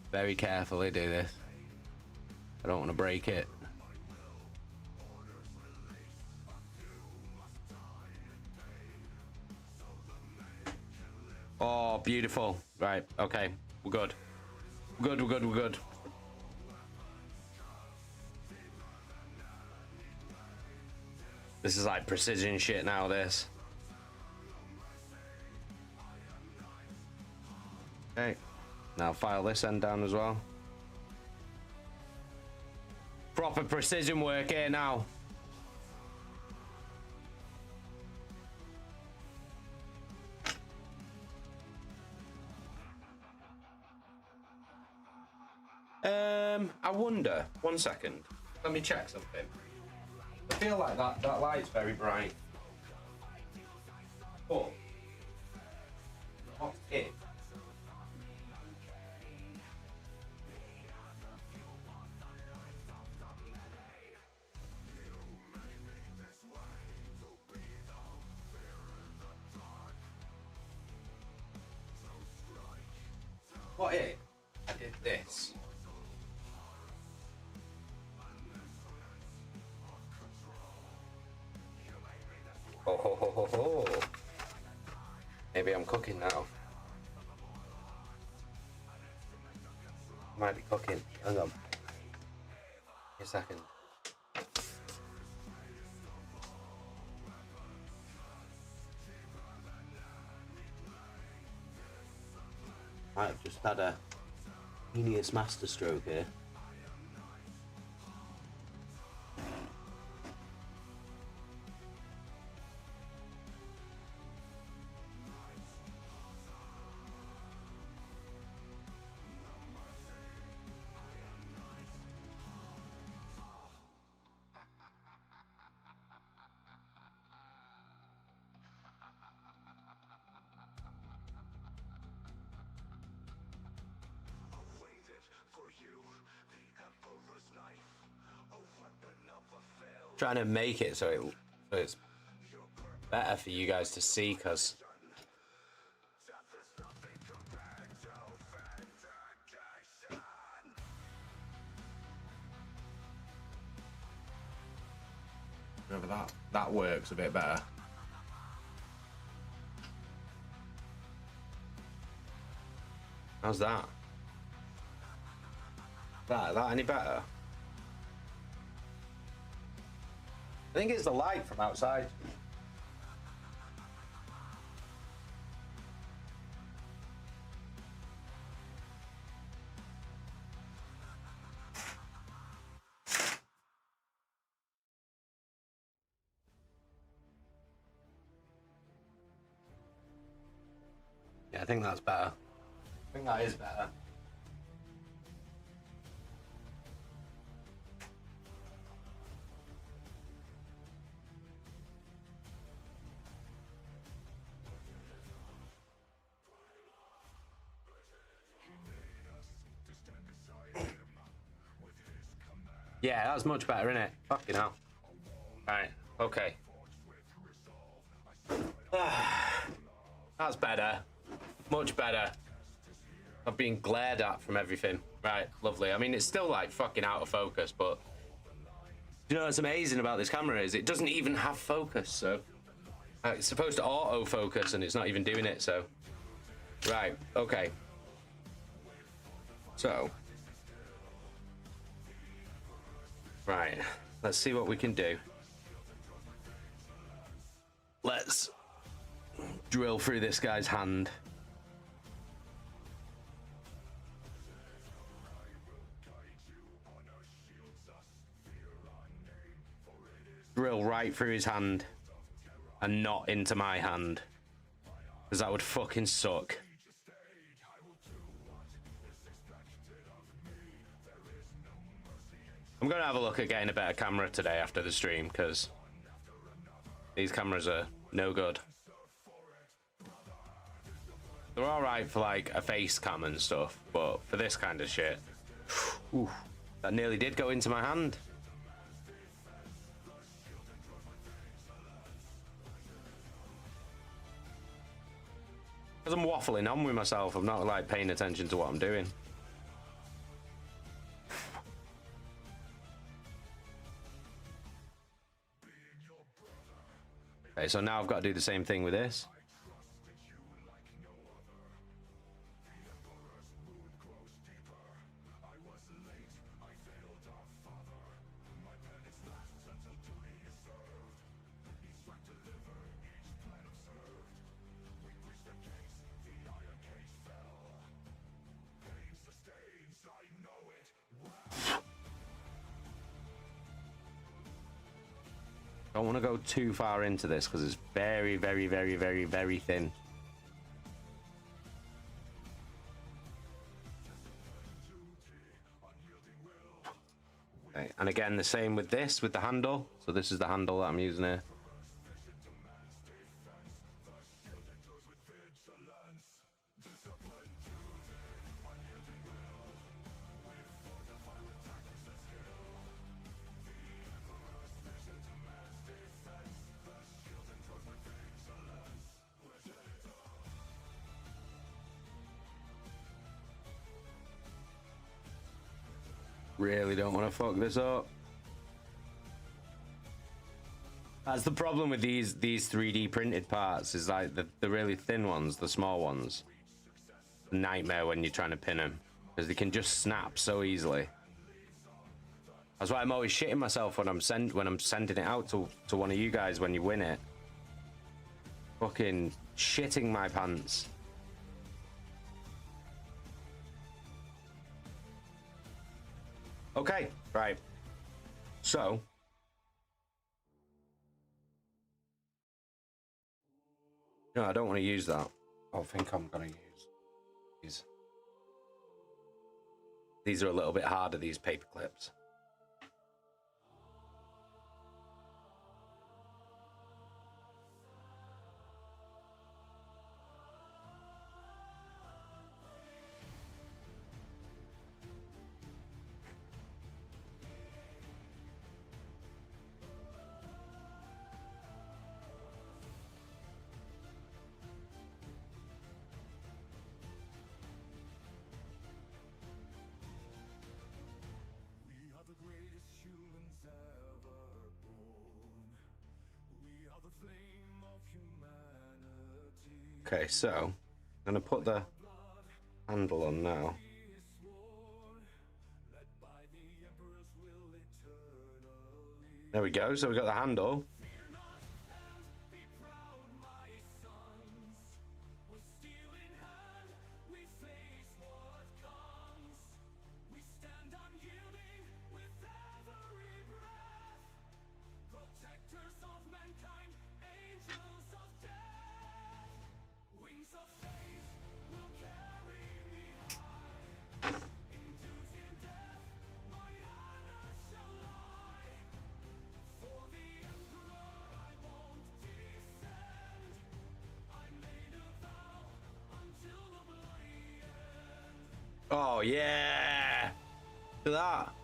Very carefully do this. I don't want to break it. Oh, beautiful. Right, okay. We're good. We're good, we're good, we're good. This is like precision shit now, this. Okay. Now file this end down as well. Proper precision work here now. I wonder. 1 second. Let me check something. I feel like that light's very bright. But what's it? What if I did this? Oh ho ho ho ho. Maybe I'm cooking now. Might be cooking. Hang on. A second. I've just had a genius masterstroke here. Trying to make it so it's better for you guys to see, because that works a bit better. How's that? That any better? I think it's the light from outside. Yeah, I think that's better. I think that is better. Yeah, that's much better, isn't it? Fucking hell. Right, okay. That's better. Much better. I've been glared at from everything. Right, lovely. I mean, it's still like fucking out of focus, but you know what's amazing about this camera is it doesn't even have focus, so it's supposed to auto focus and it's not even doing it, so right, okay. So right, let's see what we can do. Let's drill through this guy's hand. Drill right through his hand and not into my hand, because that would fucking suck. I'm gonna have a look at getting a better camera today after the stream, because these cameras are no good. They're alright for like a face cam and stuff, but for this kind of shit, ooh, that nearly did go into my hand. Because I'm waffling on with myself, I'm not like paying attention to what I'm doing. Okay, so now I've got to do the same thing with this. Don't want to go too far into this because it's very, very, very, very, very thin. Okay, and again, the same with this, with the handle. So this is the handle that I'm using here. Really don't want to fuck this up. That's the problem with these 3D printed parts, is like the really thin ones, the small ones. Nightmare when you're trying to pin them, because they can just snap so easily. That's why I'm always shitting myself when I'm sending it out to one of you guys when you win it. Fucking shitting my pants. Okay, right. So no, I don't want to use that. I think I'm gonna use these. These are a little bit harder, these paper clips. Okay, so I'm gonna put the handle on now. There we go. So we got the handle. Oh yeah! Look at that.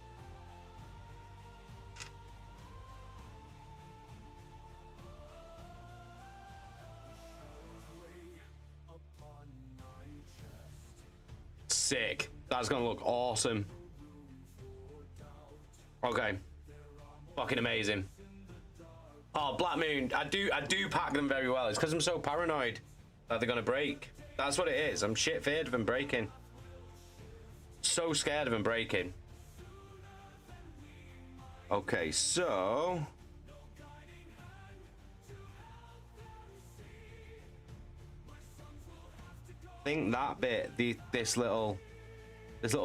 Sick. That's gonna look awesome. Okay. Fucking amazing. Oh, Black Moon. I do pack them very well. It's because I'm so paranoid that they're gonna break. That's what it is. I'm shit feared of them breaking. So scared of them breaking. Okay, so I think that bit, this little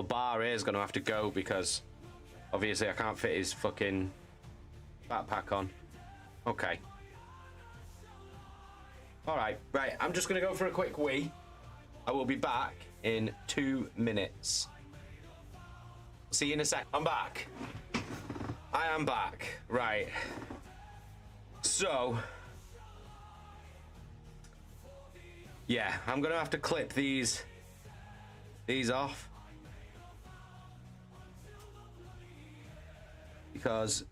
bar here is gonna have to go, because obviously I can't fit his fucking backpack on. Okay. All right, right. I'm just gonna go for a quick wee. I will be back in 2 minutes. See you in a sec. I'm back. I am back. Right. So, yeah, I'm gonna have to clip these off, because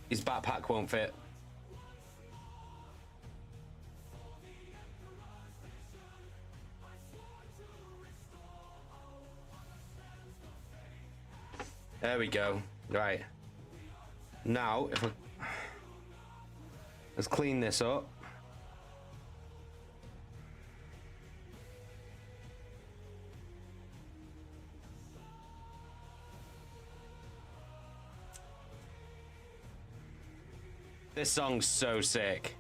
his backpack won't fit. There we go. Right. Now, let's clean this up. This song's so sick.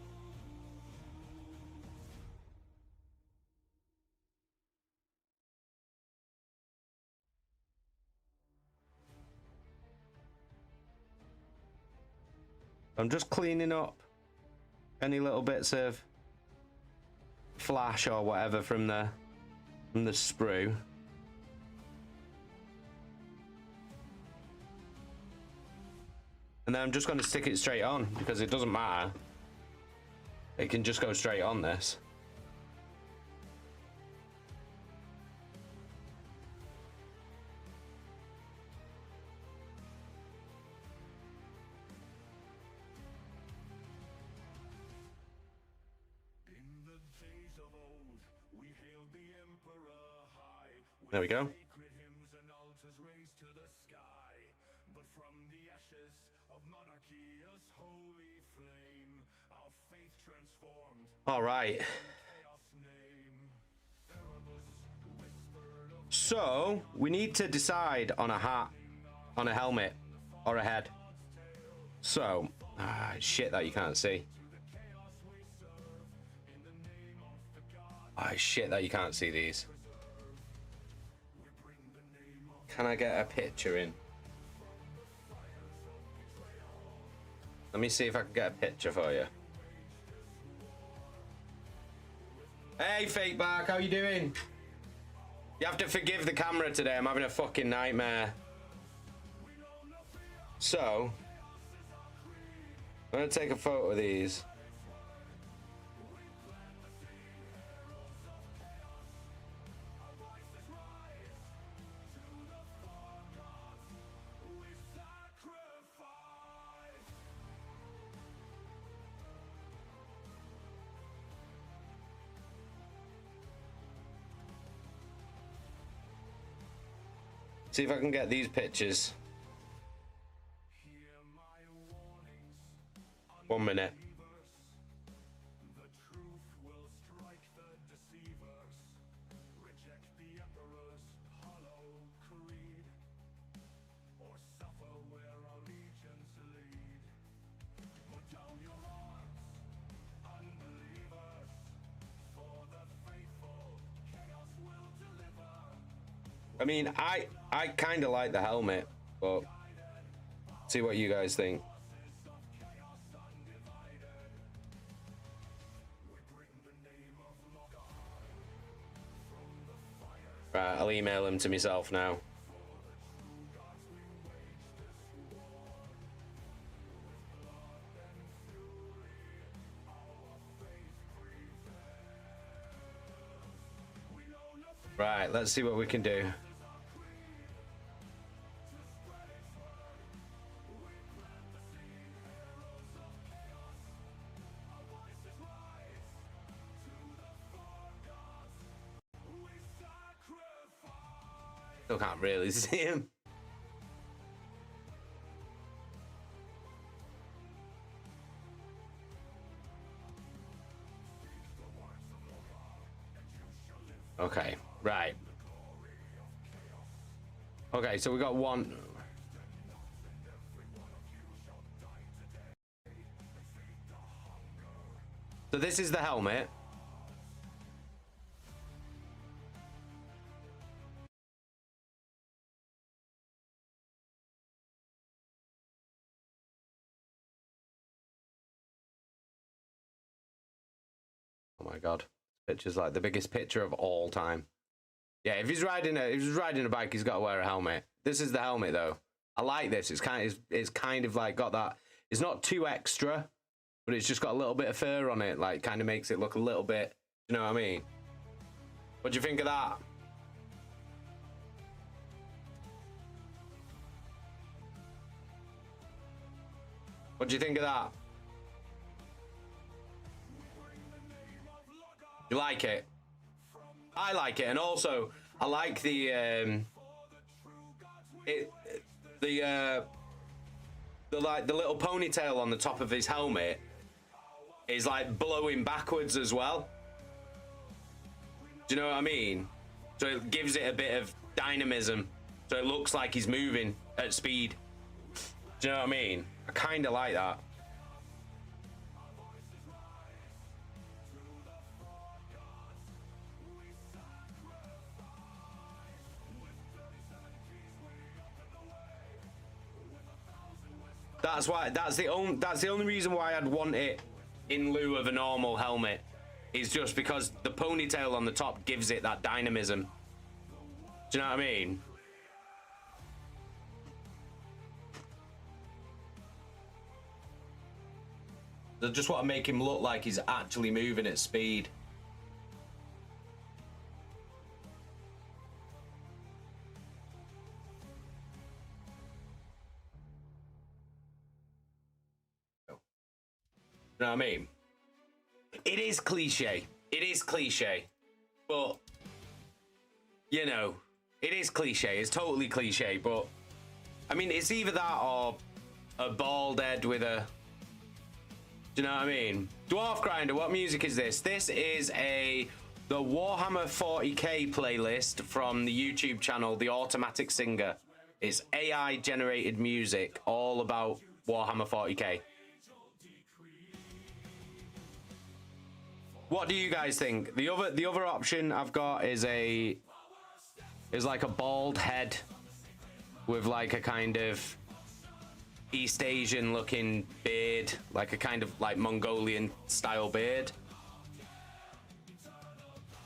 I'm just cleaning up any little bits of flash or whatever from the sprue. And then I'm just going to stick it straight on, because it doesn't matter. It can just go straight on this. There we go. All right. So we need to decide on a hat, on a helmet, or a head. So, shit that you can't see. Shit that you can't see these. Can I get a picture in? Let me see if I can get a picture for you. Hey, Fake Bark, how you doing? You have to forgive the camera today. I'm having a fucking nightmare. So, I'm gonna take a photo of these. See if I can get these pictures. 1 minute. I mean, I kind of like the helmet, but see what you guys think. Right, I'll email him to myself now. Right, let's see what we can do. Still can't really see him. Okay, right. Okay, so we got one. So this is the helmet. Oh my god, picture's like the biggest picture of all time. Yeah, if he's riding a bike, he's got to wear a helmet. This is the helmet though. I like this. It's kind of like got that. It's not too extra, but it's just got a little bit of fur on it. Like kind of makes it look a little bit. You know what I mean? What do you think of that? What do you think of that? You like it? I like it, and also I like the little ponytail on the top of his helmet is like blowing backwards as well. Do you know what I mean? So it gives it a bit of dynamism, so it looks like he's moving at speed. Do you know what I mean? I kind of like that. That's why. That's the only reason why I'd want it in lieu of a normal helmet, is just because the ponytail on the top gives it that dynamism. Do you know what I mean? I just want to make him look like he's actually moving at speed. You know what I mean? It is cliche. It is cliche. But, you know, it is cliche. It's totally cliche. But, I mean, it's either that or a bald head with a Do you know what I mean? Dwarf Grinder, what music is this? This is the Warhammer 40k playlist from the YouTube channel, The Automatic Singer. It's AI generated music all about Warhammer 40k. What do you guys think? The other option I've got is like a bald head with like a kind of East Asian looking beard, like a kind of like Mongolian style beard.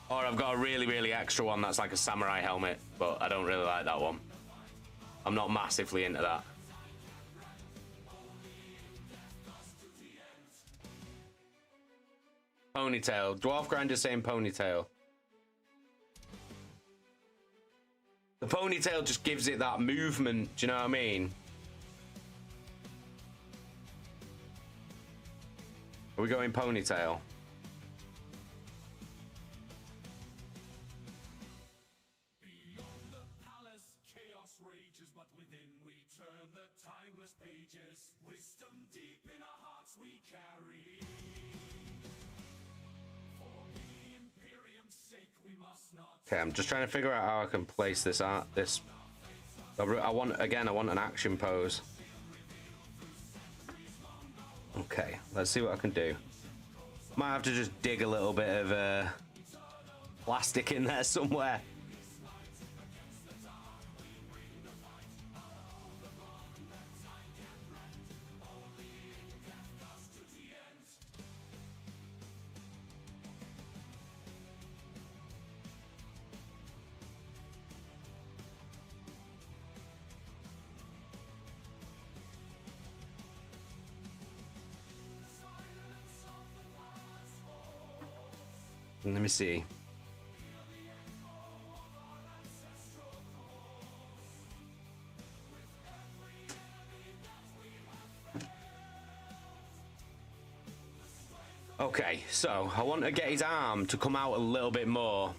Or I've got a really extra one that's like a samurai helmet, but I don't really like that one. I'm not massively into that. Ponytail. Dwarf Grinder saying ponytail. The ponytail just gives it that movement, do you know what I mean? Are we going ponytail? Okay, I'm just trying to figure out how I can place this art. I want an action pose. Okay, let's see what I can do. Might have to just dig a little bit of plastic in there somewhere. Let me see. Okay, so I want to get his arm to come out a little bit more.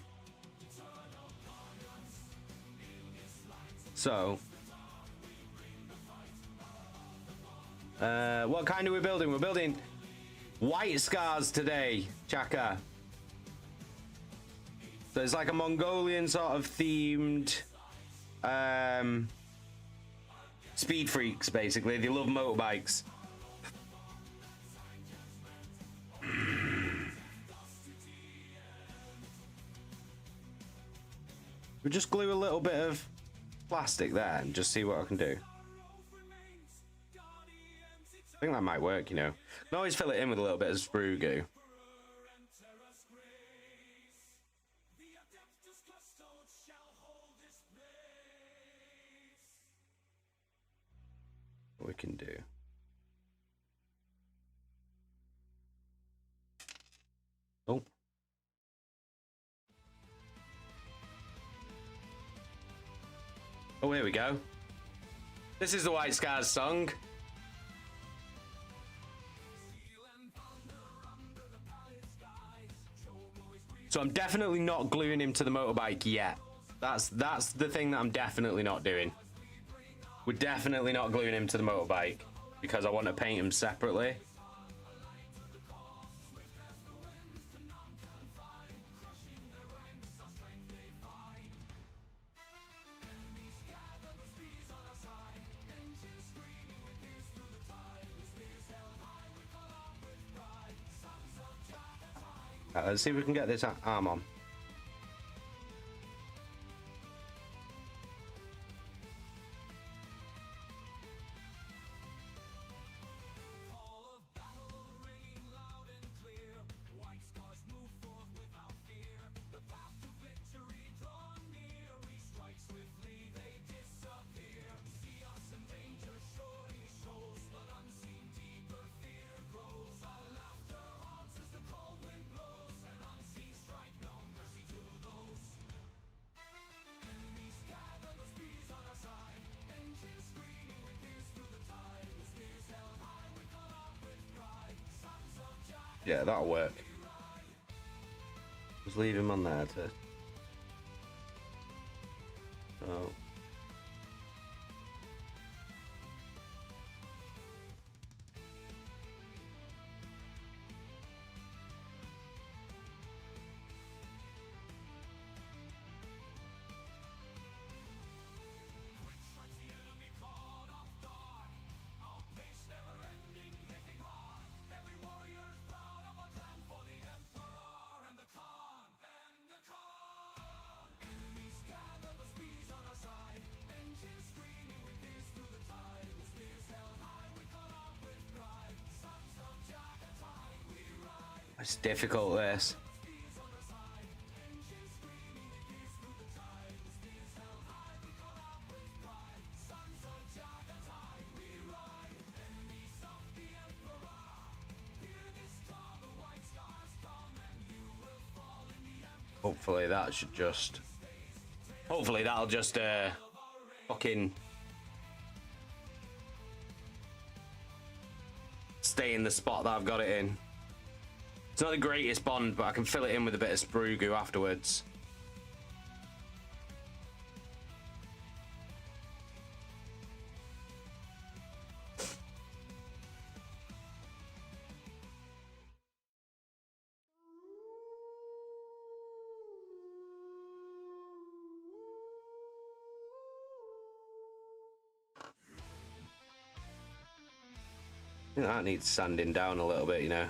So, what kind are we building? We're building white scars today, Chaka. So it's like a Mongolian sort of themed speed freaks, basically. They love motorbikes. We just glue a little bit of plastic there and just see what I can do. I think that might work, you know. I can always fill it in with a little bit of sprue goo. What we can do. Oh. Oh, here we go. This is the White Scars song. So I'm definitely not gluing him to the motorbike yet. That's the thing that I'm definitely not doing. We're definitely not gluing him to the motorbike because I want to paint him separately. Let's see if we can get this arm on. Yeah, that'll work. Just leave him on there to... Oh. It's difficult, this. Hopefully that should just... Hopefully that'll just, fucking... stay in the spot that I've got it in. It's not the greatest bond, but I can fill it in with a bit of sprue goo afterwards. I think that needs sanding down a little bit, you know.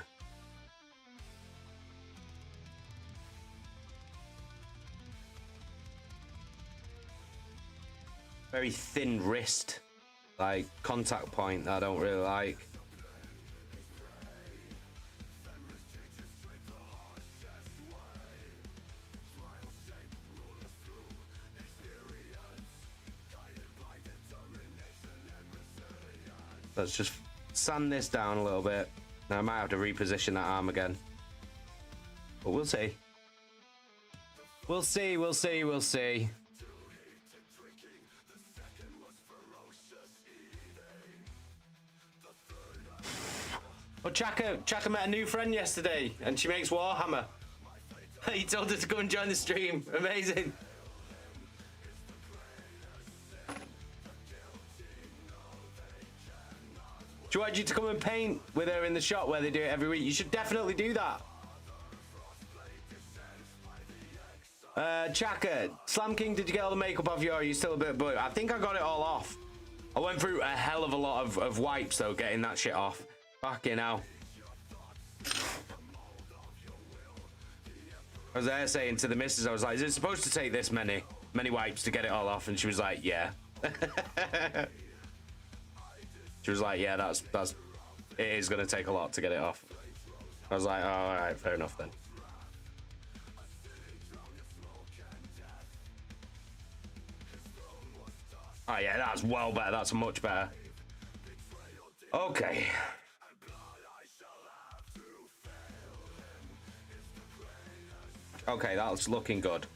Very thin wrist, like contact point that I don't really like. Let's just sand this down a little bit. Now I might have to reposition that arm again, but we'll see. We'll see, we'll see, we'll see. Well, Chaka met a new friend yesterday, and she makes Warhammer. He told her to go and join the stream. Amazing. She wanted you to come and paint with her in the shop where they do it every week. You should definitely do that. Chaka, Slam King, did you get all the makeup off you, or are you still a bit blue? I think I got it all off. I went through a hell of a lot of wipes, though, getting that shit off. Fucking hell. I was there saying to the missus, I was like, is it supposed to take this many wipes to get it all off? And she was like, yeah. She was like, yeah, that's it is going to take a lot to get it off. I was like, oh, all right, fair enough then. Oh yeah, that's well better. That's much better. Okay. Okay, that's looking good.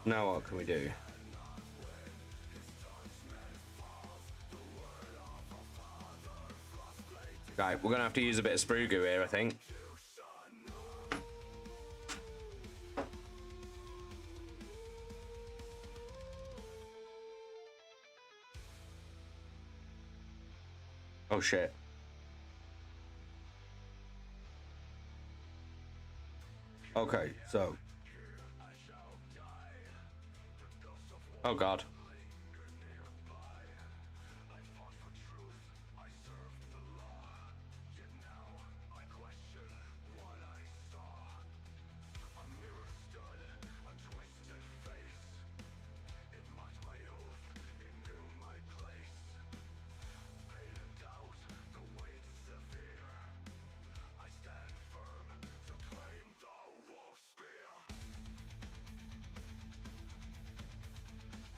Now what can we do? Right, we're gonna have to use a bit of sprue goo here, I think. Oh shit. Okay, so. Oh god.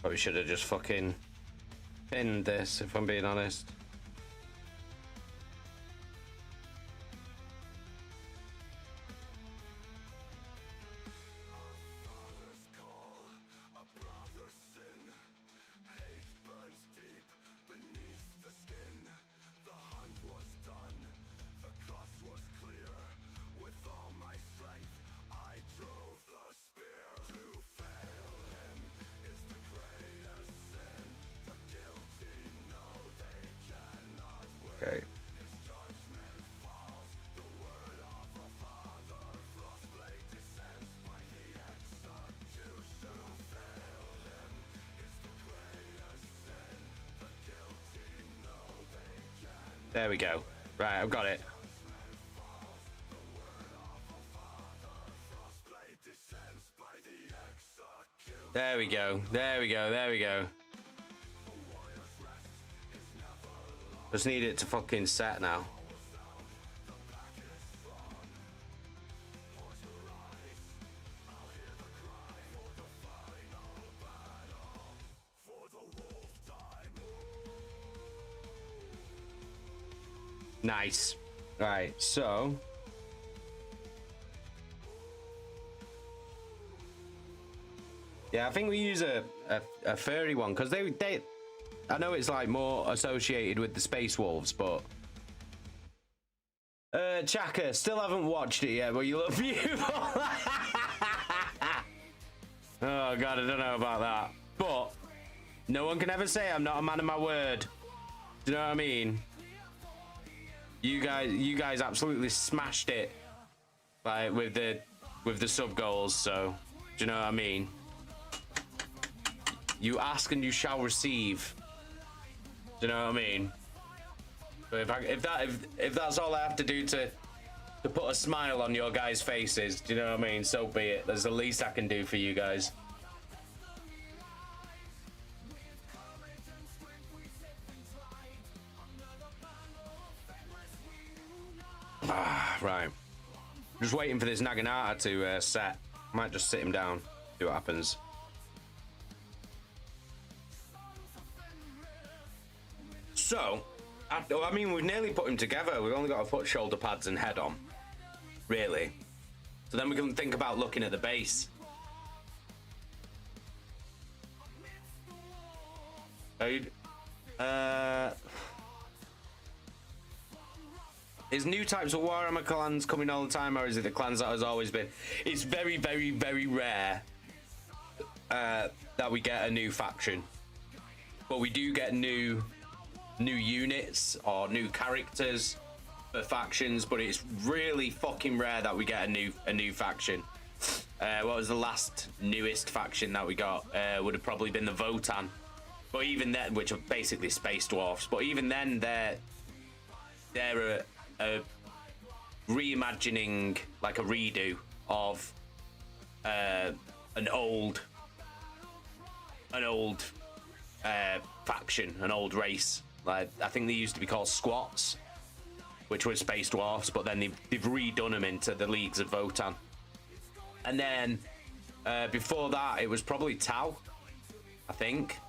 Probably should have just fucking pinned this, if I'm being honest. Okay. There we go. Right, I've got it. There we go. There we go. There we go. Just need it to fucking set now. Nice. Right, so yeah, I think we use a furry one because they I know it's like more associated with the space wolves, but Chaka, still haven't watched it yet, but you look beautiful. Oh god, I don't know about that, but no one can ever say I'm not a man of my word. Do you know what I mean? You guys absolutely smashed it, like with the sub goals. So do you know what I mean? You ask and you shall receive. Do you know what I mean? But if that's all I have to do to put a smile on your guys' faces, do you know what I mean? So be it. That's the least I can do for you guys. Right. Just waiting for this Naginata to set. Might just sit him down, see what happens. So, I mean, we've nearly put him together. We've only got to put shoulder pads and head on, really. So then we can think about looking at the base. Is new types of Warhammer clans coming all the time, or is it the clans that has always been? It's very, very, very rare that we get a new faction, but we do get new units or new characters for factions. But it's really fucking rare that we get a new faction. What was the last newest faction that we got? Would have probably been the Votan, but even then, which are basically space dwarfs. But even then, they're a reimagining, like a redo of an old faction, an old race. Like, I think they used to be called Squats, which were space dwarfs, but then they've redone them into the Leagues of Votan. And then before that, it was probably Tau, I think,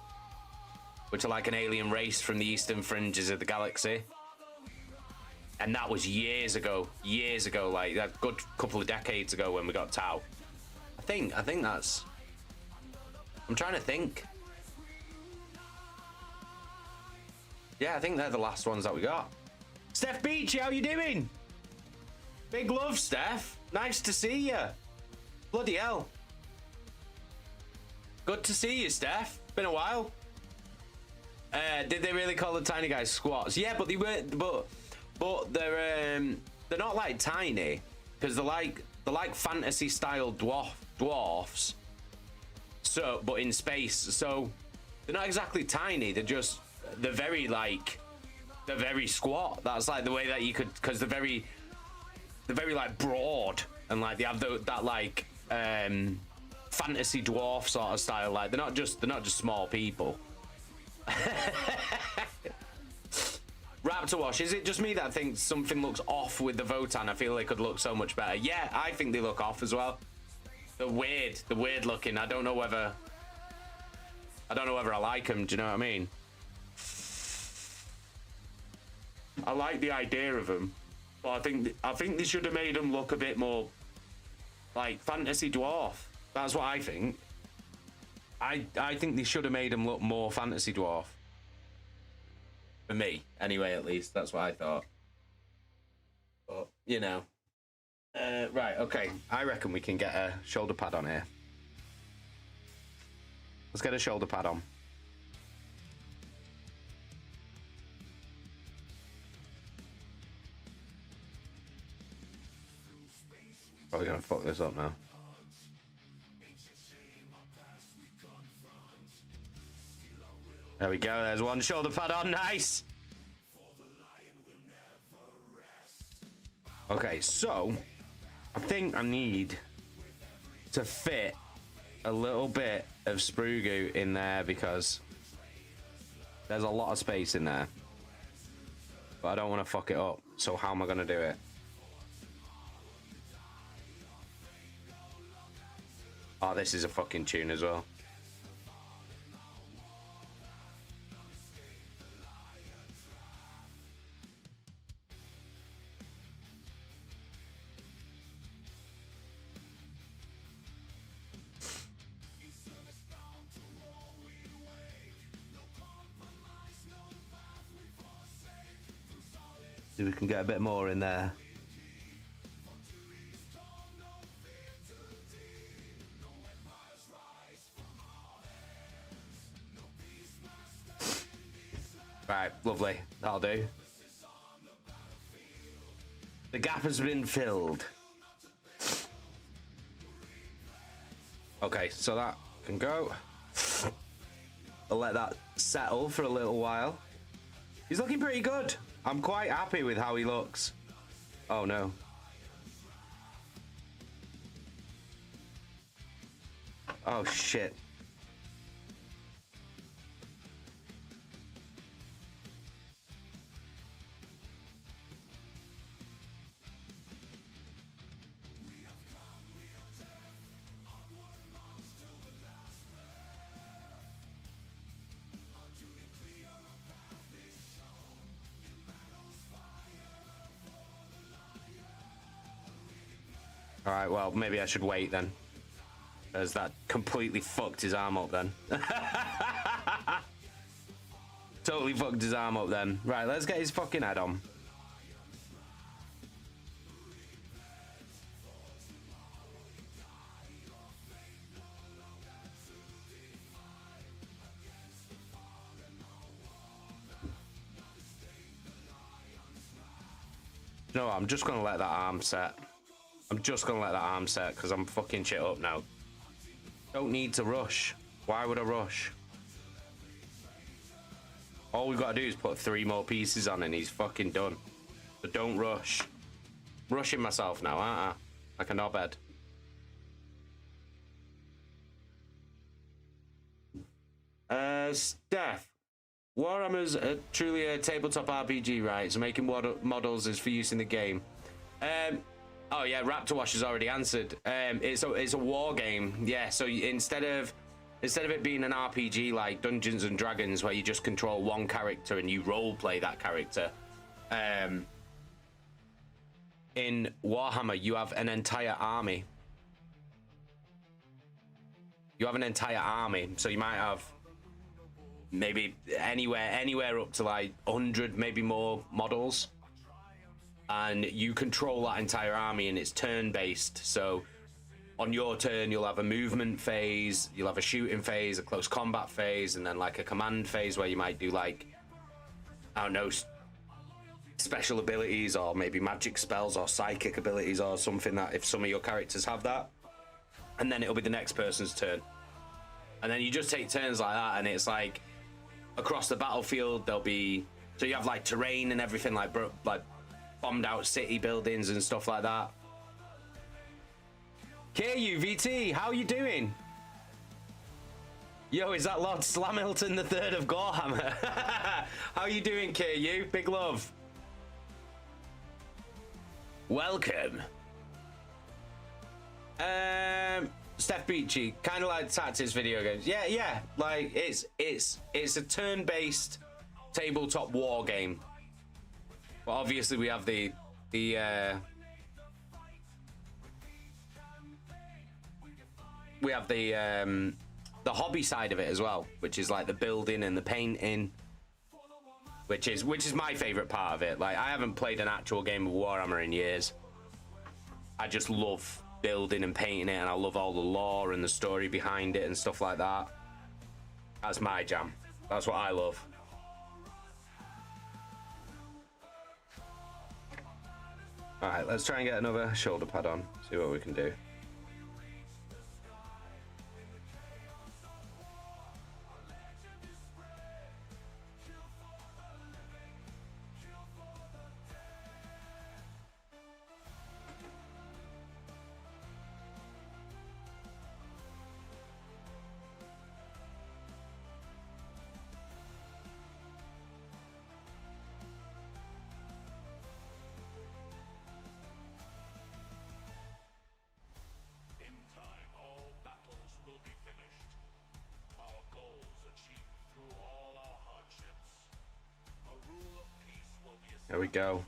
which are like an alien race from the eastern fringes of the galaxy. And that was years ago, like a good couple of decades ago when we got Tau. I think that's... I'm trying to think. Yeah, I think they're the last ones that we got. Steph Beachy, how you doing? Big love, Steph. Nice to see you. Bloody hell. Good to see you, Steph. Been a while. Did they really call the tiny guys squats? Yeah, but they were, but they're not like tiny, because they're like fantasy style dwarfs. So, but in space, so they're not exactly tiny. They're very squat. That's like the way that you could, because they're very like broad, and like they have that like fantasy dwarf sort of style. Like they're not just small people. Raptor Wash, is it just me that thinks something looks off with the Votan? I feel they could look so much better. Yeah, I think they look off as well. They're weird looking. I don't know whether I like them. Do you know what I mean? I like the idea of them, but I think they should have made them look a bit more like fantasy dwarf. That's what I think. I think they should have made them look more fantasy dwarf. For me, anyway, at least that's what I thought. But you know, right? Okay, I reckon we can get a shoulder pad on here. Let's get a shoulder pad on. Probably gonna fuck this up now. There we go, there's one shoulder pad on, nice! Okay, so, I think I need to fit a little bit of sprue goo in there because there's a lot of space in there. But I don't want to fuck it up, so how am I going to do it? Oh, this is a fucking tune as well. See if we can get a bit more in there. Right, lovely. That'll do. The gap has been filled. Okay, so that can go. I'll let that settle for a little while. He's looking pretty good. I'm quite happy with how he looks. Oh no. Oh shit. Alright, well, maybe I should wait then. Because that completely fucked his arm up then. Totally fucked his arm up then. Right, let's get his fucking head on. No, I'm just gonna let that arm set. I'm just gonna let that arm set because I'm fucking shit up now. Don't need to rush. Why would I rush? All we've got to do is put 3 more pieces on and he's fucking done. So don't rush. I'm rushing myself now, aren't I? Like a knobhead. Steph. Warhammer's truly a tabletop RPG, right? So making models is for use in the game. Oh yeah, Raptor Wash has already answered. It's a war game, yeah. So instead of it being an RPG like Dungeons and Dragons, where you just control one character and you role play that character, in Warhammer you have an entire army. You have an entire army, so you might have maybe anywhere up to like 100, maybe more models. And you control that entire army, and it's turn-based. So on your turn, you'll have a movement phase, you'll have a shooting phase, a close combat phase, and then like a command phase where you might do like, I don't know, special abilities or maybe magic spells or psychic abilities or something, that if some of your characters have that. And then it'll be the next person's turn. And then you just take turns like that, and it's like across the battlefield there'll be, so you have like terrain and everything, like bombed out city buildings and stuff like that. KUVT, how you doing? Yo, is that Lord Slamilton the Third of Gorehammer? How you doing, KU? Big love. Welcome. Steph Beachy, kind of like tactics video games. Yeah, like it's a turn-based tabletop war game. But obviously we have the hobby side of it as well, which is like the building and the painting, which is my favorite part of it. Like, I haven't played an actual game of Warhammer in years. I just love building and painting it, and I love all the lore and the story behind it and stuff like that. That's my jam. That's what I love. Alright, let's try and get another shoulder pad on, see what we can do. There we go.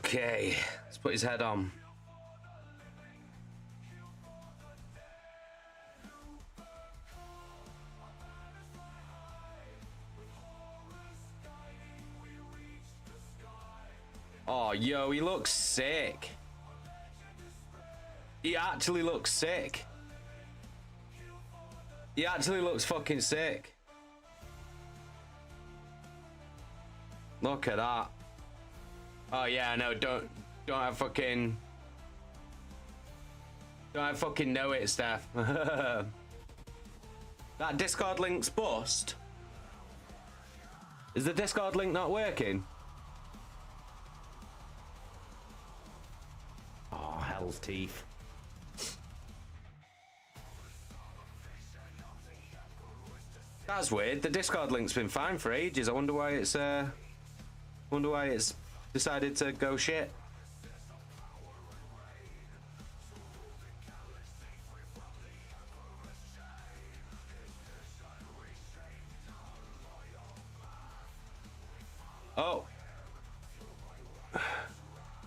Okay, let's put his head on. Oh, yo, he looks sick. He actually looks sick. He actually looks fucking sick. Look at that. Oh yeah, no, don't have fucking know it, Steph. That Discord link's bust. Is the Discord link not working? Oh, hell's teeth. That's weird. The Discord link's been fine for ages. I wonder why it's decided to go shit. Oh.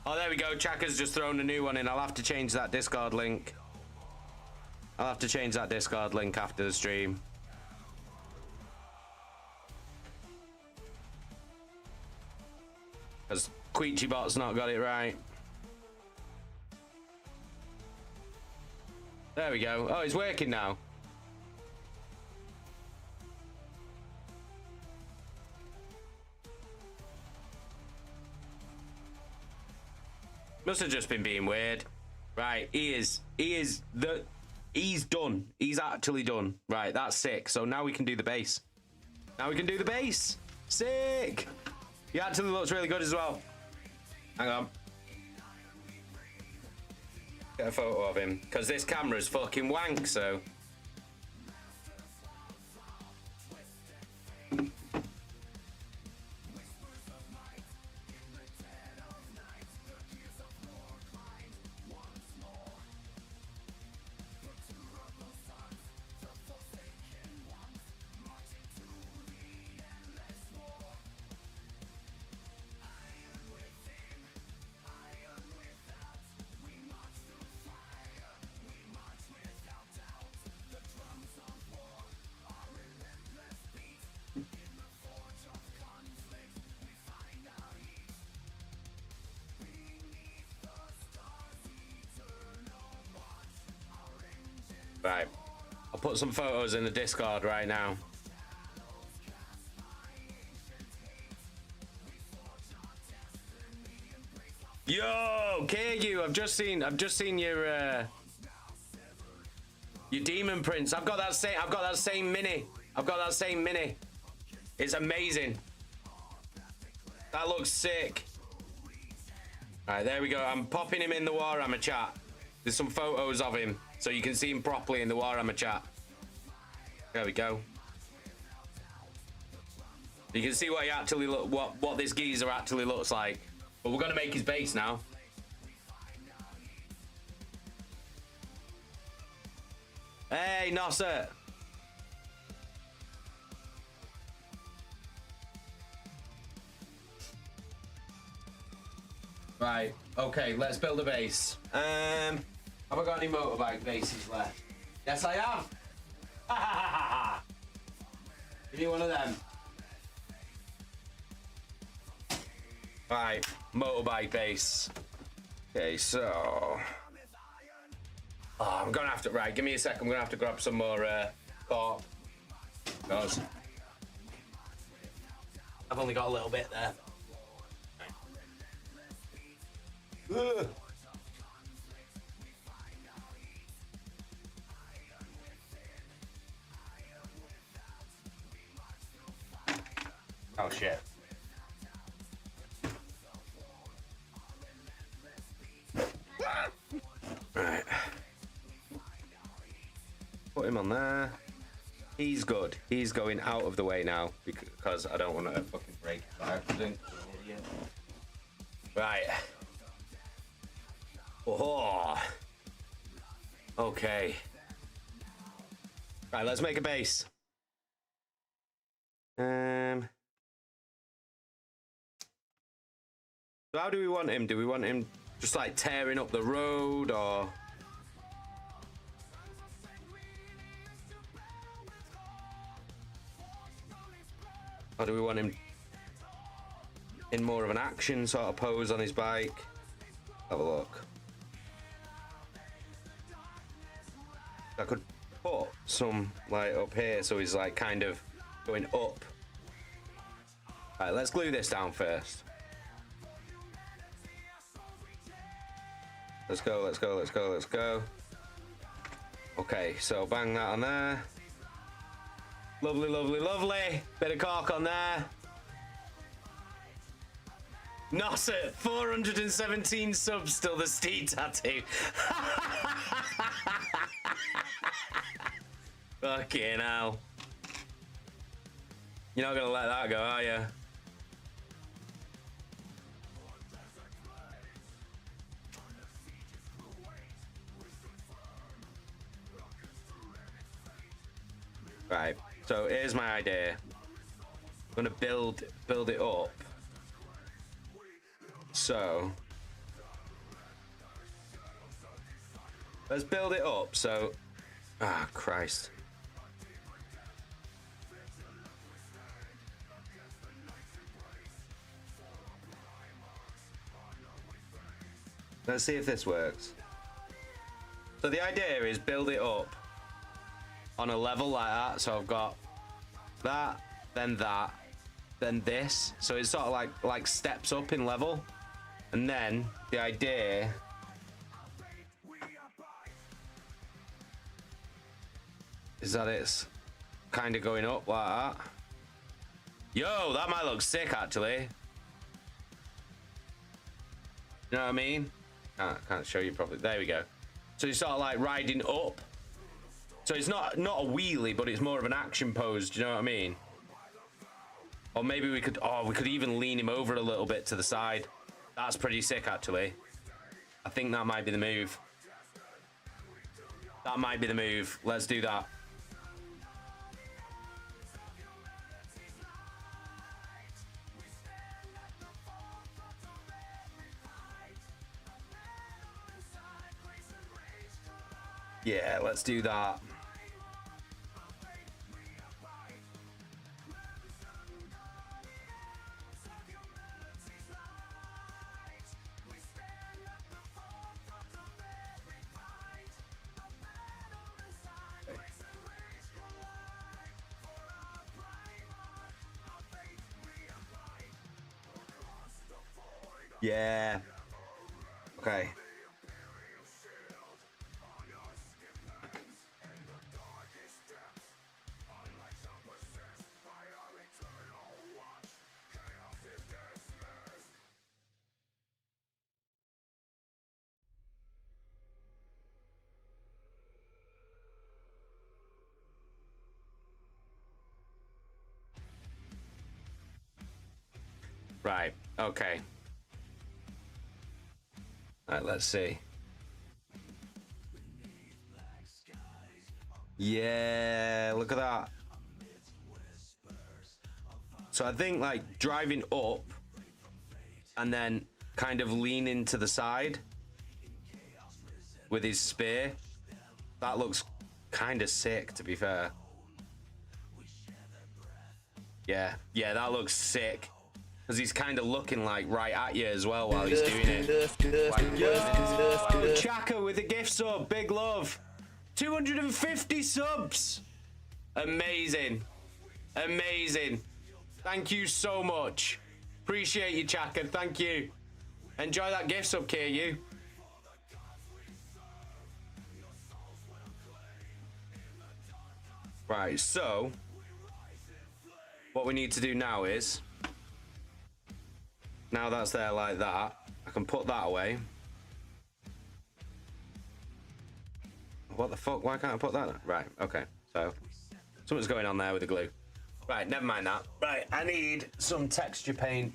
Oh, there we go. Chaka's just thrown a new one in. I'll have to change that Discord link. I'll have to change that Discord link after the stream. Because Queechy Bot's not got it right. There we go. Oh, it's working now. Must have just been being weird. Right, he's done. He's actually done. Right, that's sick. So now we can do the bass. Now we can do the bass. Sick. He actually looks really good as well. Hang on. Get a photo of him. Because this camera's fucking wank, so. Right. I'll put some photos in the Discord right now. Yo, KU, I've just seen your Demon Prince. I've got that same mini. It's amazing. That looks sick. Alright, there we go. I'm popping him in the Warhammer chat. There's some photos of him, so you can see him properly in the Warhammer chat. There we go. You can see what he actually what this geezer actually looks like. But we're gonna make his base now. Hey, Nosser. Right, okay, let's build a base. Have I got any motorbike bases left? Yes, I have. Ha ha ha ha. Give me one of them. Right, motorbike base. Okay, so. Oh, I'm gonna have to. Right, give me a sec. I'm gonna have to grab some more cork. Because I've only got a little bit there. Ugh. Oh shit. Right. Put him on there. He's good. He's going out of the way now because I don't want to fucking break it by accident. Right. Oh. Okay. Right, let's make a base. So how do we want him? Do we want him just like tearing up the road, or? Or do we want him in more of an action sort of pose on his bike? Have a look. I could put some like up here so he's like kind of going up. Alright, let's glue this down first. Let's go, let's go, let's go, let's go. Okay, so bang that on there. Lovely, lovely, lovely. Bit of cork on there. Nosset, 417 subs, still the Steed tattoo. Fucking hell. You're not gonna let that go, are you? Right, so here's my idea. I'm gonna build it up. So let's build it up. So, ah, Christ. Let's see if this works. So the idea is build it up on a level like that. So I've got that, then this. So it's sort of like steps up in level. And then the idea is that it's kind of going up like that. Yo, that might look sick actually. You know what I mean? Can't show you properly. There we go. So it's sort of like riding up. So it's not a wheelie, but it's more of an action pose. Do you know what I mean? Or maybe we could even lean him over a little bit to the side. That's pretty sick, actually. I think that might be the move. That might be the move. Let's do that. Yeah, let's do that. Yeah. Okay. Right. Okay. All right, let's see. Yeah, look at that. So I think like driving up and then kind of leaning to the side with his spear. That looks kind of sick, to be fair. Yeah, that looks sick. Because he's kind of looking like right at you as well while he's doing it. Like, yo, Chaka with a gift sub, big love. 250 subs. Amazing. Amazing. Thank you so much. Appreciate you, Chaka. Thank you. Enjoy that gift sub, KU. Right, so what we need to do now is, now that's there like that, I can put that away. What the fuck? Why can't I put that? Right, okay. So something's going on there with the glue. Right, never mind that. Right, I need some texture paint.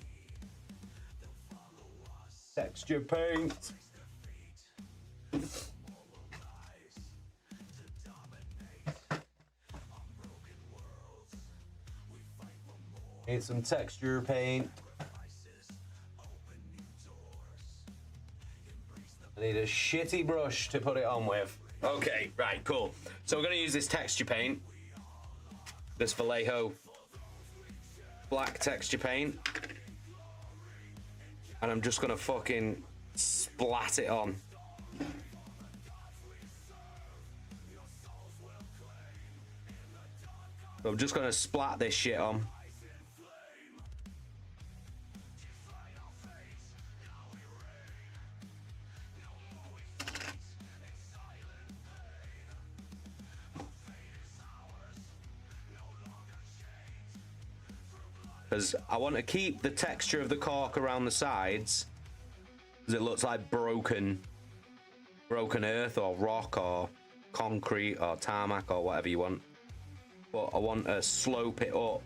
Texture paint. Need some texture paint. need a shitty brush to put it on with. Okay, right, cool. So we're gonna use this texture paint. This Vallejo black texture paint. And I'm just gonna fucking splat it on. So I'm just gonna splat this shit on. Because I want to keep the texture of the cork around the sides, because it looks like broken earth or rock or concrete or tarmac or whatever you want. But I want to slope it up,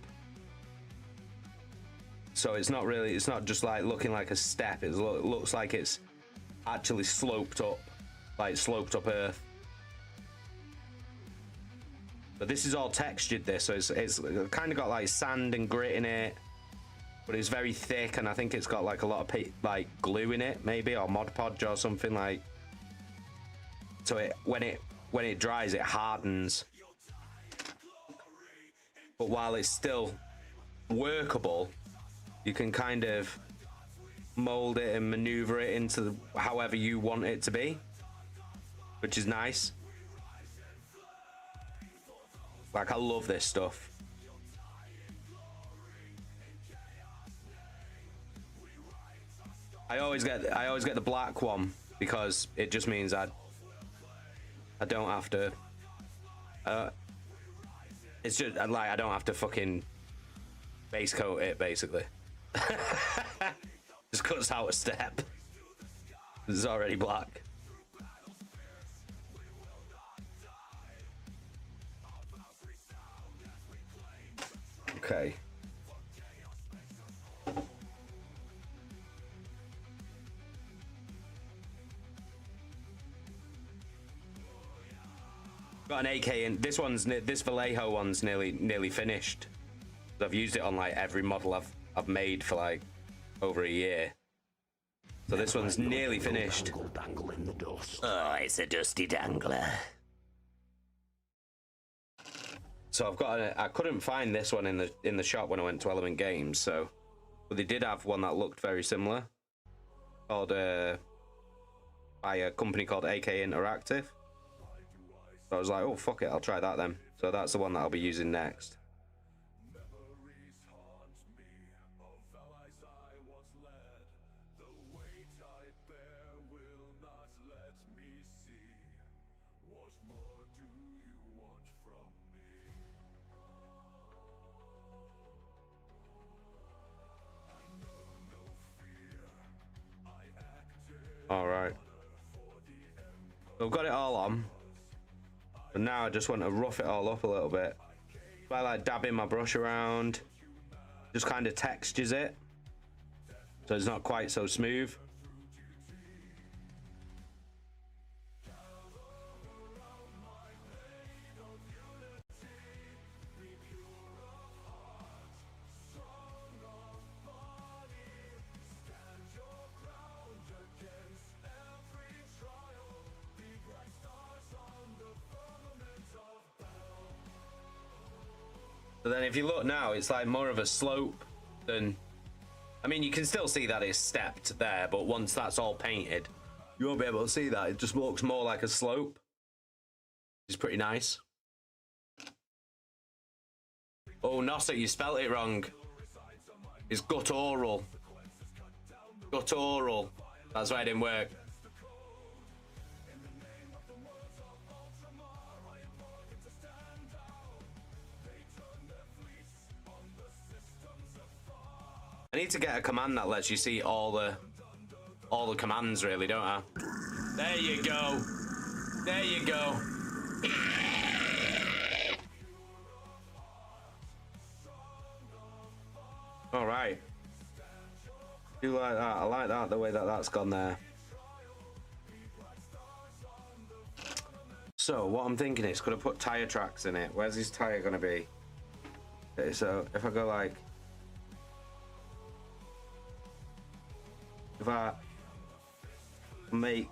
so it's not just like looking like a step. It looks like it's actually sloped up, like sloped up earth. But this is all textured, this, so it's kind of got like sand and grit in it, but it's very thick, and I think it's got like a lot of like glue in it, maybe, or Mod Podge or something, like. So when it dries, it hardens. But while it's still workable, you can kind of mold it and maneuver it into however you want it to be, which is nice. Like, I love this stuff. I always get the black one because it just means I don't have to. It's just like I don't have to fucking base coat it, basically. Just cuts out a step. It's already black. Okay. Got an AK in this Vallejo one's nearly finished. I've used it on like every model I've made for like over a year. So this one's nearly finished. Oh, it's a dusty dangler. So I've got I couldn't find this one in the shop when I went to Element Games, so but they did have one that looked very similar, called by a company called AK Interactive. So I was like, oh fuck it, I'll try that then. So that's the one that I'll be using next. All right. So I've got it all on. But now I just want to rough it all up a little bit. By like dabbing my brush around, just kind of textures it, so it's not quite so smooth. But then if you look now, it's like more of a slope than... I mean, you can still see that it's stepped there, but once that's all painted, you won't be able to see that. It just looks more like a slope. It's pretty nice. Oh, Nosset, you spelt it wrong. It's guttural. Guttural. That's why it didn't work. I need to get a command that lets you see all the commands, really, don't I? There you go. There you go. All right. Do like that. I like that, the way that that's gone there. So what I'm thinking is, could I put tire tracks in it? Where's this tire gonna be? Okay, so if I go like, if I make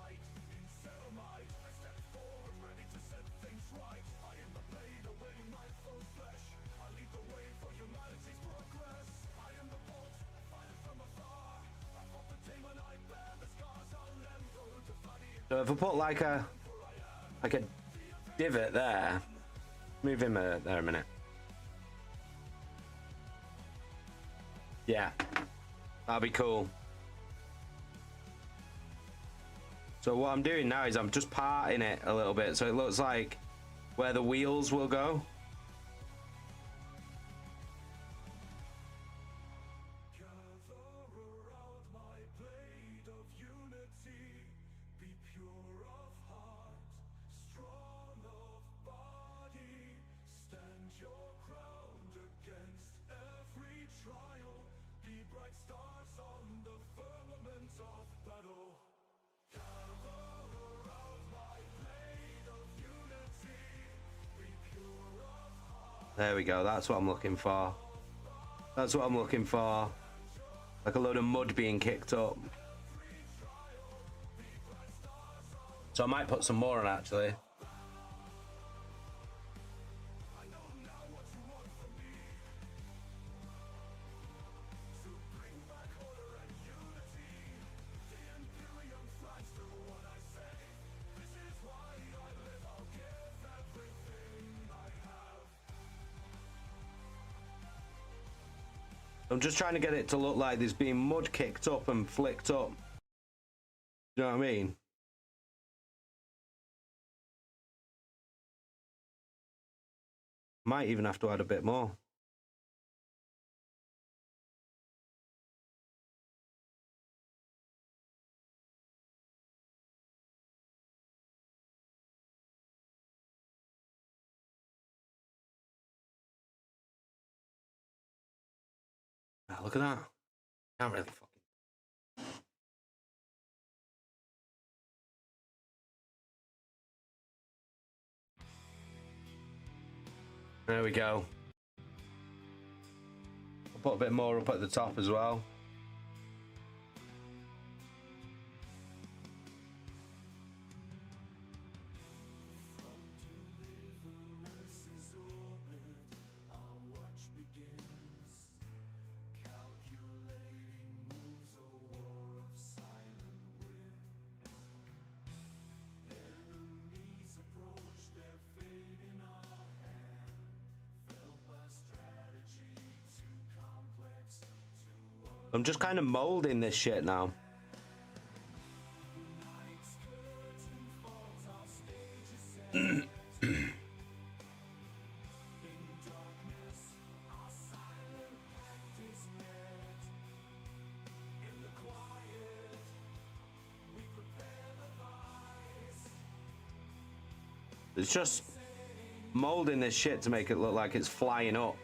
So if I put like a divot there, move him there a minute. Yeah, that'll be cool. So what I'm doing now is I'm just parting it a little bit so it looks like where the wheels will go. There we go, that's what I'm looking for. That's what I'm looking for. Like a load of mud being kicked up. So I might put some more on actually. I'm just trying to get it to look like there's been mud kicked up and flicked up. You know what I mean? Might even have to add a bit more. Oh, look at that. Can't really fucking. There we go. I'll put a bit more up at the top as well. I'm just kind of molding this shit now. It's just molding this shit to make it look like it's flying up.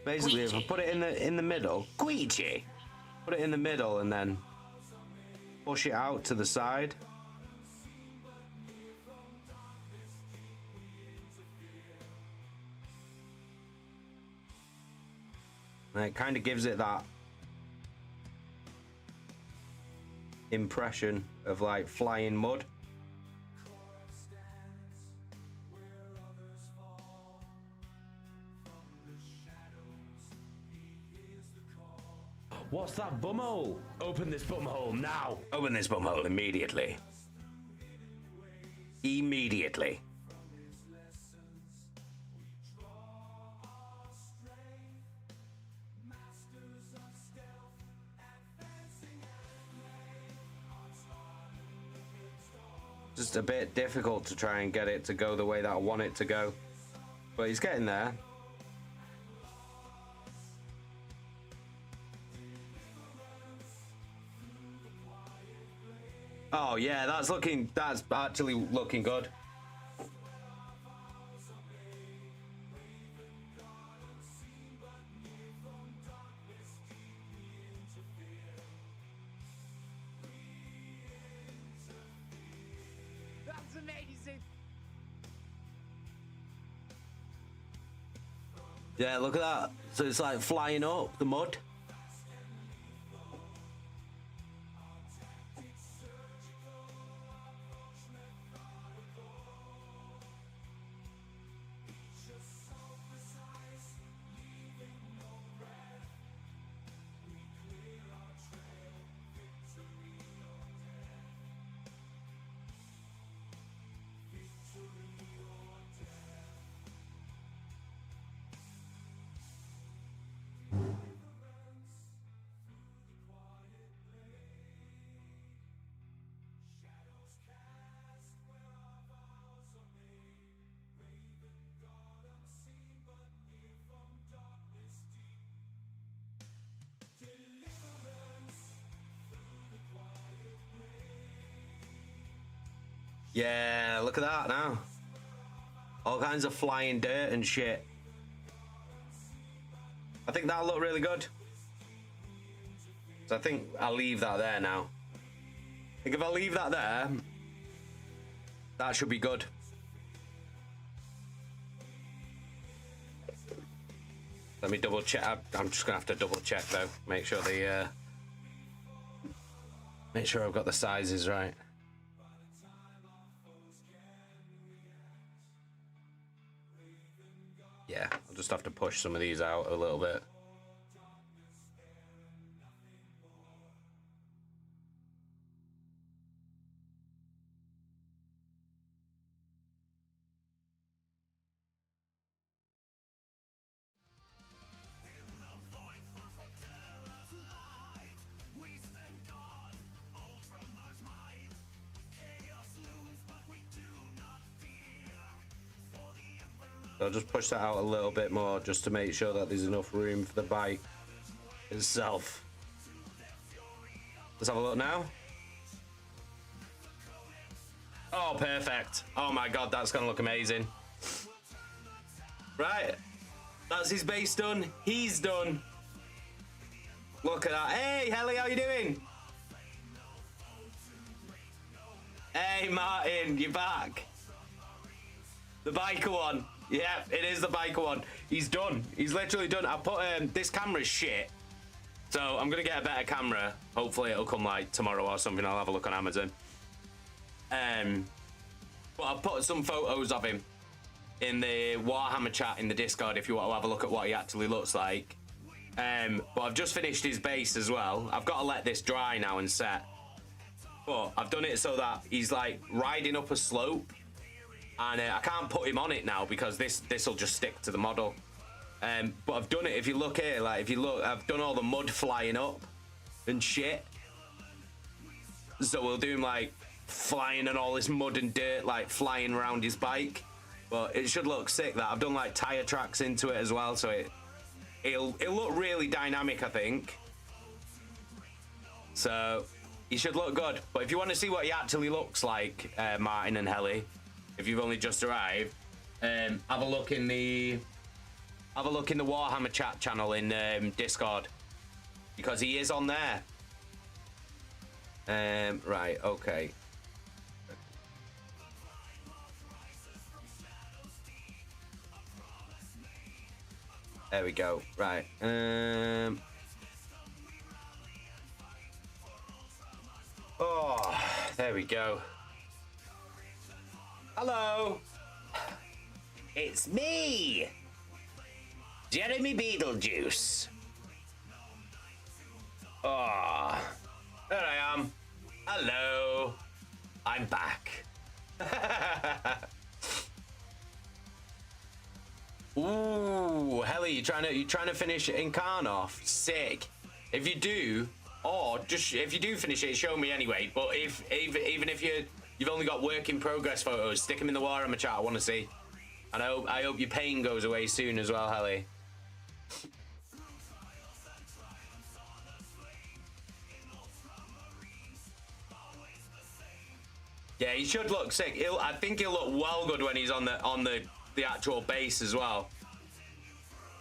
Basically, if I put it in the middle, Queechy, put it in the middle and then push it out to the side. And it kind of gives it that impression of like flying mud. What's that bumhole? Open this bumhole now. Open this bumhole immediately. Immediately. Just a bit difficult to try and get it to go the way that I want it to go. But he's getting there. Oh yeah, that's actually looking good. That's amazing. Yeah, look at that. So it's like flying up the mud. Yeah, look at that now. All kinds of flying dirt and shit. I think that'll look really good. So I think I'll leave that there now. I think if I leave that there, that should be good. Let me double check. I'm just gonna have to double check though. Make sure make sure I've got the sizes right. Yeah, I'll just have to push some of these out a little bit. I'll just push that out a little bit more just to make sure that there's enough room for the bike itself. Let's have a look now. Oh, perfect. Oh my God, that's gonna look amazing. Right, that's his base done. He's done. Look at that. Hey, Helly, how you doing? Hey, Martin, you're back. The biker one. Yeah, it is the biker one. He's done. He's literally done. I put this camera's shit, so I'm gonna get a better camera. Hopefully, it'll come like tomorrow or something. I'll have a look on Amazon. But I've put some photos of him in the Warhammer chat in the Discord if you want to have a look at what he actually looks like. But I've just finished his base as well. I've got to let this dry now and set. But I've done it so that he's like riding up a slope. And I can't put him on it now because this will just stick to the model. But I've done it. If you look here, like if you look, I've done all the mud flying up and shit. So we'll do him like flying and all this mud and dirt like flying around his bike. But it should look sick. That I've done like tire tracks into it as well, so it'll look really dynamic, I think. So he should look good. But if you want to see what he actually looks like, Martin and Helly, if you've only just arrived, have a look in the Warhammer chat channel in Discord, because he is on there. Right, okay. There we go. Right. Oh, there we go. Hello. It's me, Jeremy Beetlejuice. Oh, there I am. Hello. I'm back. Ooh, Helly, you trying to finish Incarnoff? Sick. If you do, or just if you do finish it, show me anyway. But even if you've only got work in progress photos, stick them in the Warhammer chat. I want to see. And I hope your pain goes away soon as well, Helly. Yeah, he should look sick. I think he'll look well good when he's on the actual base as well.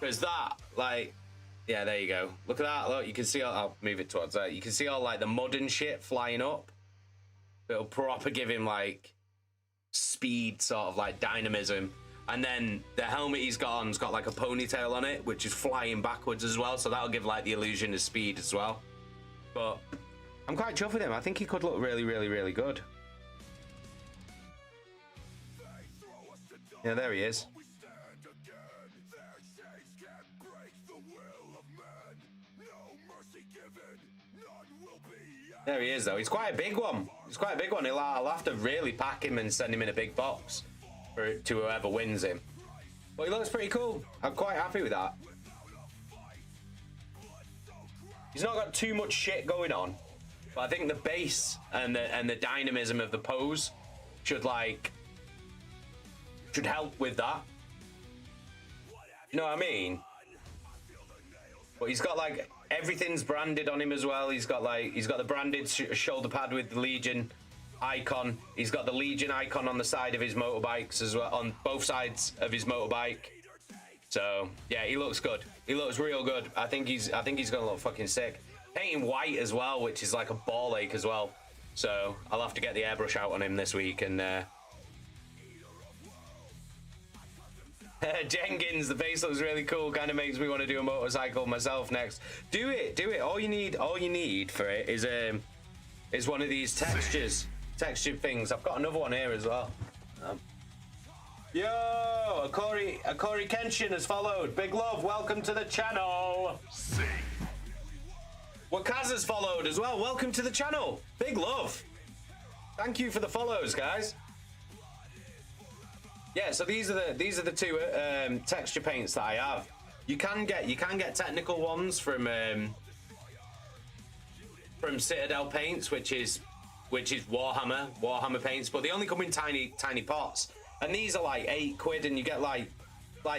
Because that, like, yeah, there you go. Look at that. Look, you can see all, I'll move it towards that. You can see all like the mud and shit flying up. It'll proper give him like speed, sort of like dynamism. And then the helmet he's got on's got like a ponytail on it, which is flying backwards as well. So that'll give like the illusion of speed as well. But I'm quite chuffed with him. I think he could look really, really, really good. Yeah, there he is. There he is, though. He's quite a big one. He's quite a big one. I'll have to really pack him and send him in a big box to whoever wins him. But he looks pretty cool. I'm quite happy with that. He's not got too much shit going on, but I think the base and the dynamism of the pose should help with that. You know what I mean? But he's got like everything's branded on him as well. He's got the branded shoulder pad with the Legion icon. He's got the Legion icon on the side of his motorbikes as well, on both sides of his motorbike. So yeah, he looks good. He looks real good. I think he's gonna look fucking sick. Painting white as well, which is like a ball ache as well. So I'll have to get the airbrush out on him this week. And Jenkins, the face looks really cool. Kind of makes me want to do a motorcycle myself next. Do it, do it. All you need for it is one of these textured things. I've got another one here as well. Yo, Akori Kenshin has followed. Big love, welcome to the channel. Wakaz has followed as well. Welcome to the channel. Big love. Thank you for the follows, guys. Yeah, so these are the two texture paints that I have. You can get technical ones from Citadel paints, which is Warhammer paints, but they only come in tiny pots. And these are like £8, and you get like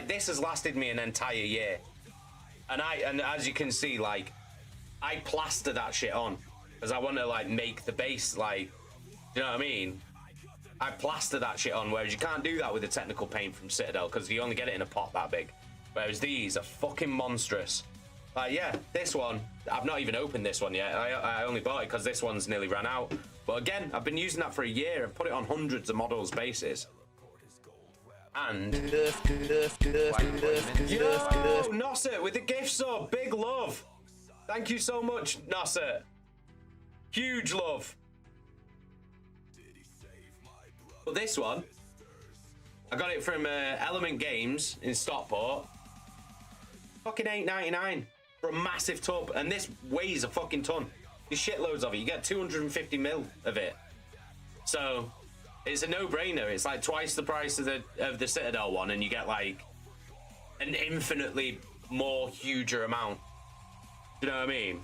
this has lasted me an entire year. And as you can see, like I plaster that shit on because I want to like make the base, like, you know what I mean? I plaster that shit on, whereas you can't do that with a technical paint from Citadel because you only get it in a pot that big. Whereas these are fucking monstrous. Like, yeah, this one, I've not even opened this one yet. I only bought it because this one's nearly ran out. But again, I've been using that for a year. I've put it on hundreds of models' bases. And yo, Nasser with the gift sub, big love. Thank you so much, Nasser. Huge love. But this one, I got it from Element Games in Stockport. Fucking $8.99 for a massive tub, and this weighs a fucking ton. There's shitloads of it. You get 250 mil of it. So it's a no-brainer. It's like twice the price of the Citadel one, and you get like an infinitely more huger amount. You know what I mean?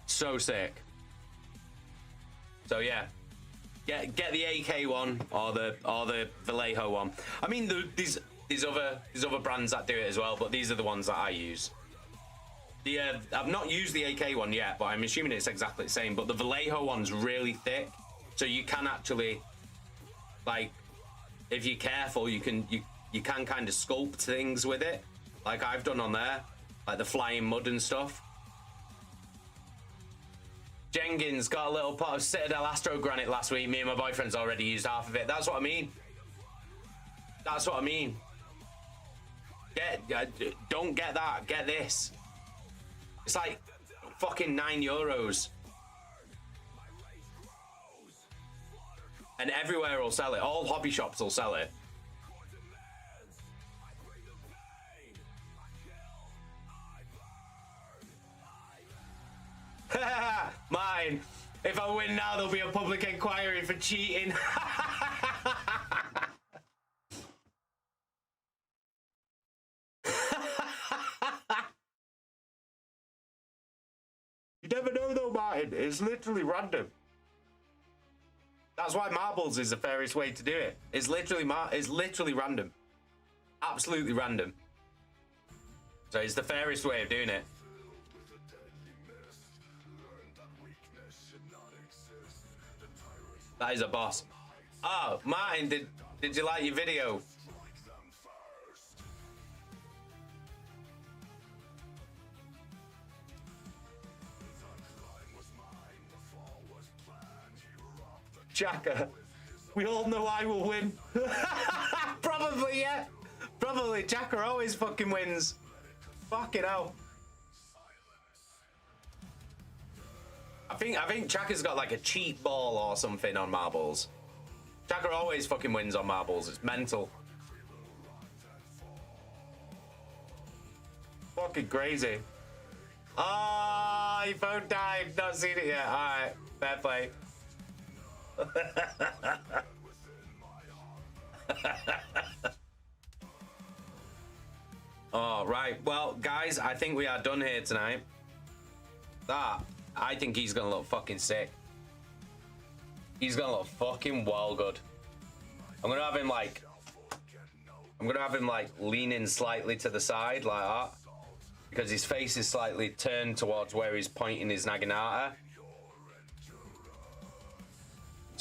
So sick. So yeah, get the AK one or the Vallejo one. I mean, these other brands that do it as well, but these are the ones that I use. I've not used the AK one yet, but I'm assuming it's exactly the same. But the Vallejo one's really thick, so you can actually, like, if you're careful, you can kind of sculpt things with it, like I've done on there, like the flying mud and stuff. Jenkins got a little pot of Citadel Astro Granite last week. Me and my boyfriend's already used half of it. That's what I mean. That's what I mean. Don't get that. Get this. It's like fucking €9. And everywhere will sell it. All hobby shops will sell it. Mine. If I win now, there'll be a public inquiry for cheating. You never know though, Martin. It's literally random. That's why marbles is the fairest way to do it. It's literally random. Absolutely random. So it's the fairest way of doing it. That is a boss. Oh, Martin, did you like your video? Jacker, we all know I will win. Probably, yeah. Probably. Jacker always fucking wins. Fucking hell. I think Chaka's got like a cheat ball or something on marbles. Chaka always fucking wins on marbles. It's mental. Fucking crazy. Ah, your phone died. Not seen it yet. Alright, fair play. Oh, right. Well, guys, I think we are done here tonight. I think he's gonna look fucking sick. He's gonna look fucking well good. I'm gonna have him like leaning slightly to the side like that, because his face is slightly turned towards where he's pointing his naginata.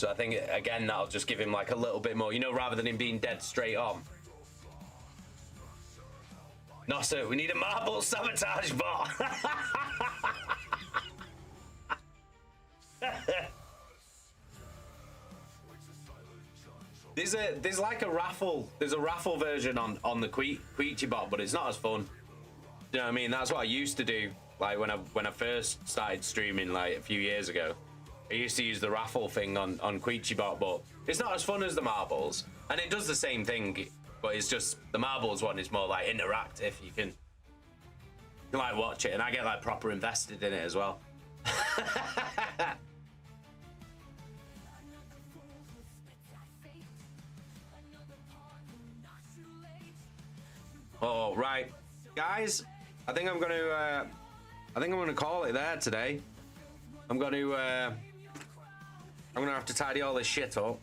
So I think, again, that'll just give him like a little bit more, you know, rather than him being dead straight on. No, sir, we need a marble sabotage bot. There's like a raffle. There's a raffle version on the Queechy bot, but it's not as fun. You know what I mean? That's what I used to do. Like when I first started streaming like a few years ago, I used to use the raffle thing on Queechy bot, but it's not as fun as the marbles. And it does the same thing, but it's just the marbles one is more like interactive. You can like watch it, and I get like proper invested in it as well. Oh right, guys, I think I'm gonna call it there today. I'm gonna have to tidy all this shit up.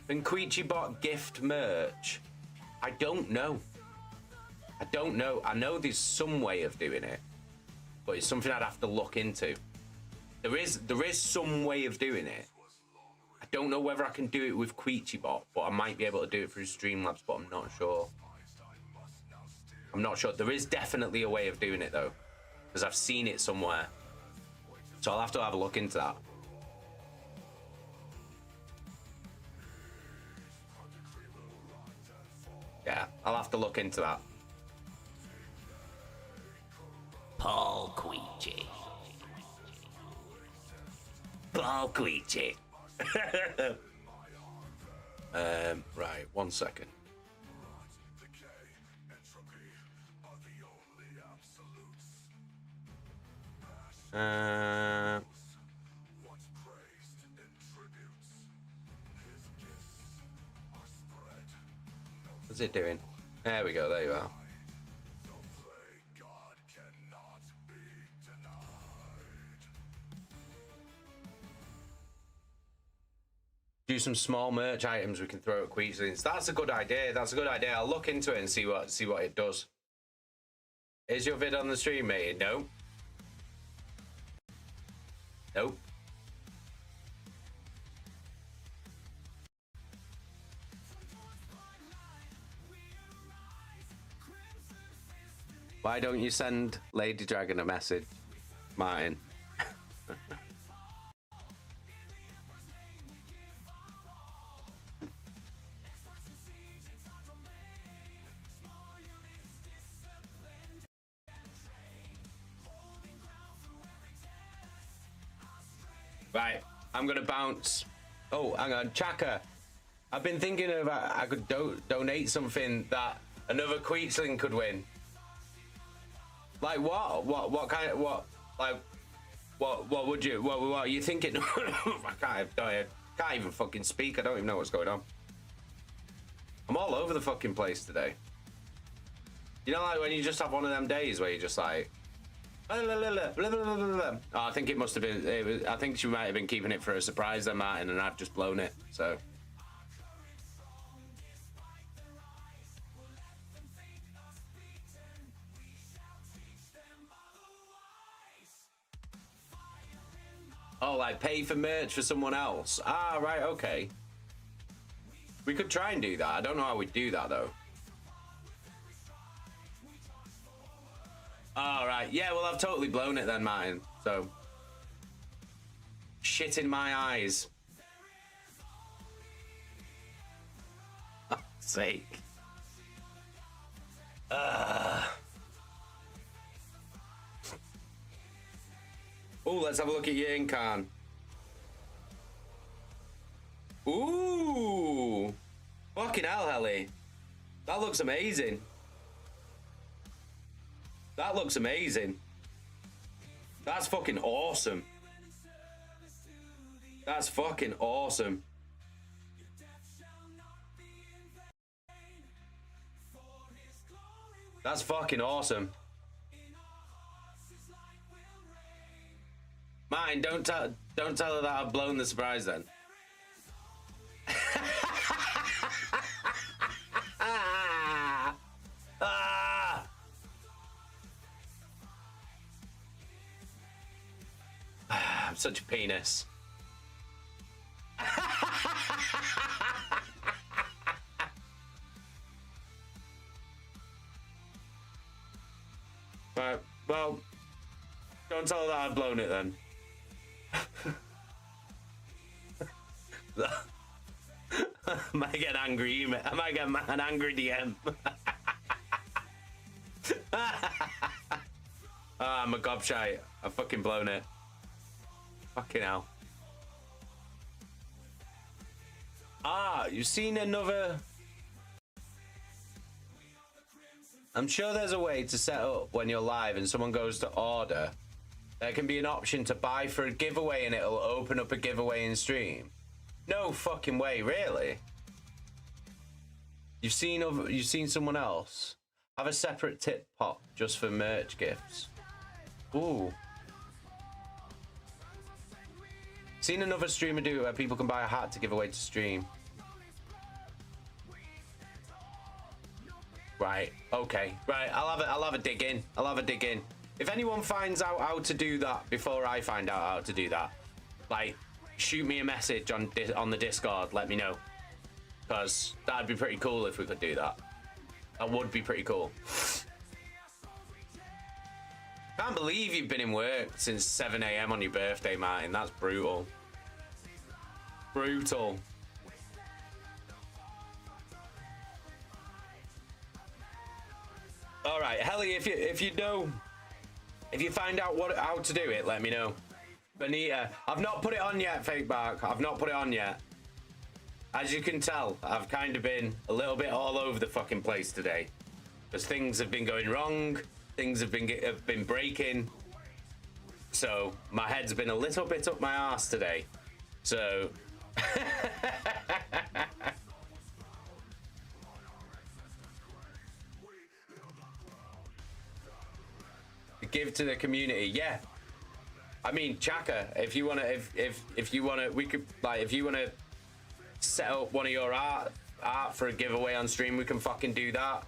And Queechy bot gift merch. I don't know. I know there's some way of doing it, but it's something I'd have to look into. There is some way of doing it. I don't know whether I can do it with Queechy bot, but I might be able to do it through Streamlabs, but I'm not sure. There is definitely a way of doing it though, because I've seen it somewhere. So I'll have to have a look into that. Yeah, I'll have to look into that. Paul Queechy. Paul Queechy. Right, 1 second. What's it doing? There we go, there you are. Do some small merch items we can throw at Queechlings. That's a good idea. That's a good idea. I'll look into it and see what it does. Is your vid on the stream, mate? No. Nope. Why don't you send Lady Dragon a message, Martin? Right, I'm gonna bounce. Oh, hang on, Chaka. I've been thinking of I could donate something that another Queechling could win. Like what? What kind of what? Like what would you? What are you thinking? I can't even fucking speak. I don't even know what's going on. I'm all over the fucking place today. You know, like when you just have one of them days where you're just like. Oh, I think it must have been. I think she might have been keeping it for a surprise, then, Martin, and I've just blown it. So. Oh, like pay for merch for someone else. Ah, right, okay. We could try and do that. I don't know how we'd do that though. All right, yeah, well, I've totally blown it then, Martin. So, shit in my eyes. For fuck's sake. Oh, let's have a look at your Incarn. Ooh, fucking hell, Helly. That looks amazing. That looks amazing. That's fucking awesome. That's fucking awesome. That's fucking awesome. Mine, don't tell her that I've blown the surprise then. I'm such a penis. Well, don't tell her that I've blown it then. I might get an angry email. I might get an angry DM. I'm a gobshite. I've fucking blown it. Fucking hell. You've seen another... I'm sure there's a way to set up when you're live and someone goes to order. There can be an option to buy for a giveaway and it'll open up a giveaway in stream. No fucking way, really? You've seen someone else have a separate tip pot just for merch gifts. Ooh. Seen another streamer do it where people can buy a hat to give away to stream. Right, okay. Right, I'll have a dig in. I'll have a dig in. If anyone finds out how to do that before I find out how to do that, like, shoot me a message on the Discord, let me know. Because that'd be pretty cool if we could do that. That would be pretty cool. Can't believe you've been in work since 7 AM on your birthday, Martin. That's brutal. Brutal. All right, Helly, if you find out how to do it, let me know. Benita, I've not put it on yet, Fake Bark. I've not put it on yet. As you can tell, I've kind of been a little bit all over the fucking place today, because things have been going wrong, things have been breaking. So my head's been a little bit up my arse today. So. Give to the community, yeah. I mean, Chaka, if you wanna, if you wanna, we could, like, if you wanna set up one of your art for a giveaway on stream, we can fucking do that.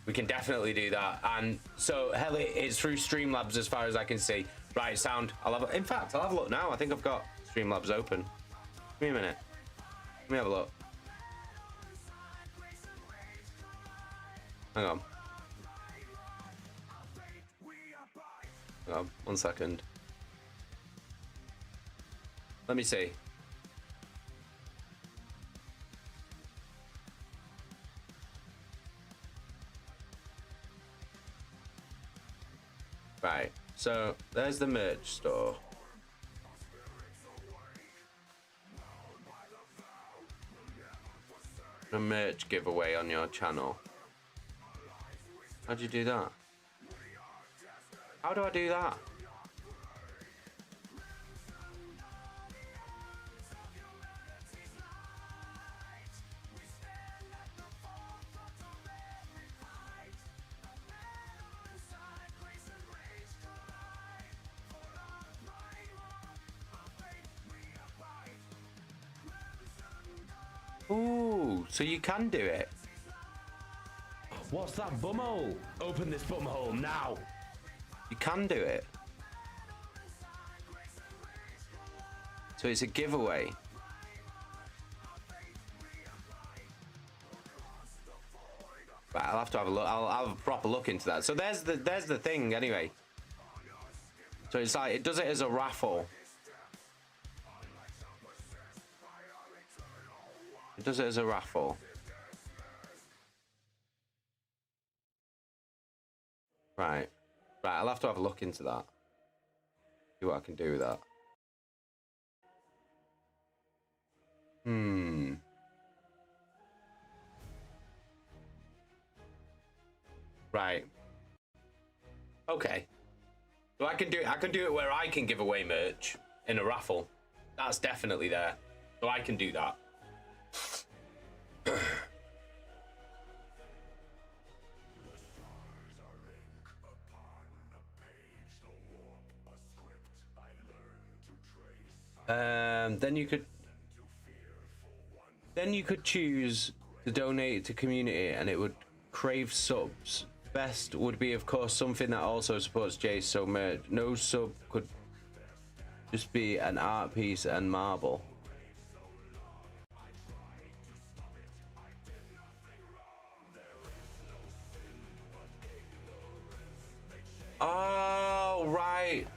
We can definitely do that. And so, hell, it's through Streamlabs as far as I can see. Right, sound. In fact, I'll have a look now. I think I've got Streamlabs open. Give me a minute. Let me have a look. Hang on. Hang on, 1 second. Let me see. Right, so there's the merch store. A merch giveaway on your channel. How'd you do that? How do I do that? Ooh, so you can do it. What's that bumhole? Open this bumhole now. You can do it. So it's a giveaway. Right, I'll have to have a look. I'll have a proper look into that. So there's the thing anyway. So it's like it does it as a raffle. It does it as a raffle. Right. Right, I'll have to have a look into that. See what I can do with that. Right. Okay. So I can do it where I can give away merch in a raffle. That's definitely there. So I can do that. Then you could choose to donate to community and it would crave subs. Best would be, of course, something that also supports Jace, so no sub could just be an art piece and marble.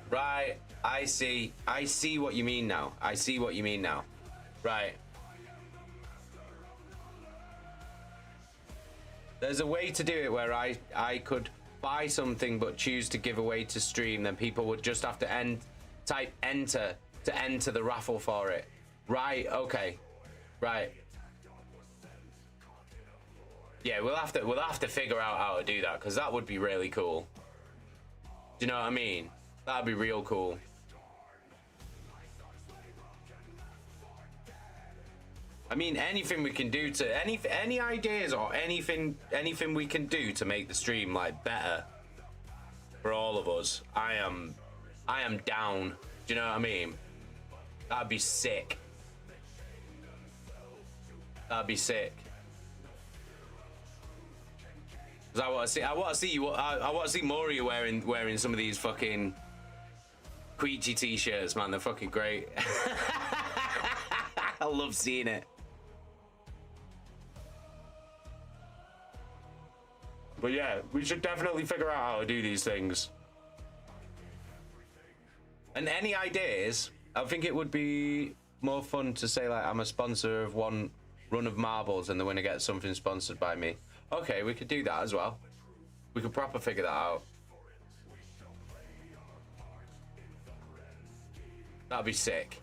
Right. I see. I see what you mean now. I see what you mean now. Right. There's a way to do it where I could buy something but choose to give away to stream, then people would just have to type enter to enter the raffle for it. Right, okay. Right. Yeah, we'll have to figure out how to do that, because that would be really cool. Do you know what I mean? That'd be real cool. I mean, anything we can do to any ideas or anything we can do to make the stream like better for all of us. I am down. Do you know what I mean? That'd be sick. That'd be sick. 'Cause I want to see more of you wearing some of these fucking Queechy t-shirts, man. They're fucking great. I love seeing it. But yeah, we should definitely figure out how to do these things. And any ideas? I think it would be more fun to say like I'm a sponsor of one run of marbles and the winner gets something sponsored by me. Okay, we could do that as well. We could proper figure that out. That'd be sick.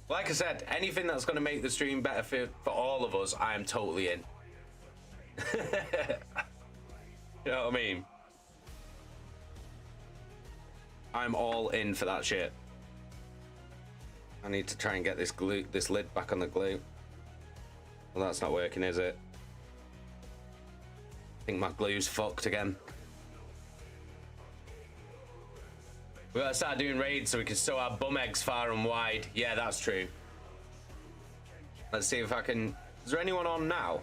Like I said, anything that's going to make the stream better for all of us, I am totally in. You know what I mean? I'm all in for that shit. I need to try and get this lid back on the glue. Well, that's not working, is it? I think my glue's fucked again. We gotta start doing raids so we can sow our bum eggs far and wide. Yeah, that's true. Let's see if I can... Is there anyone on now?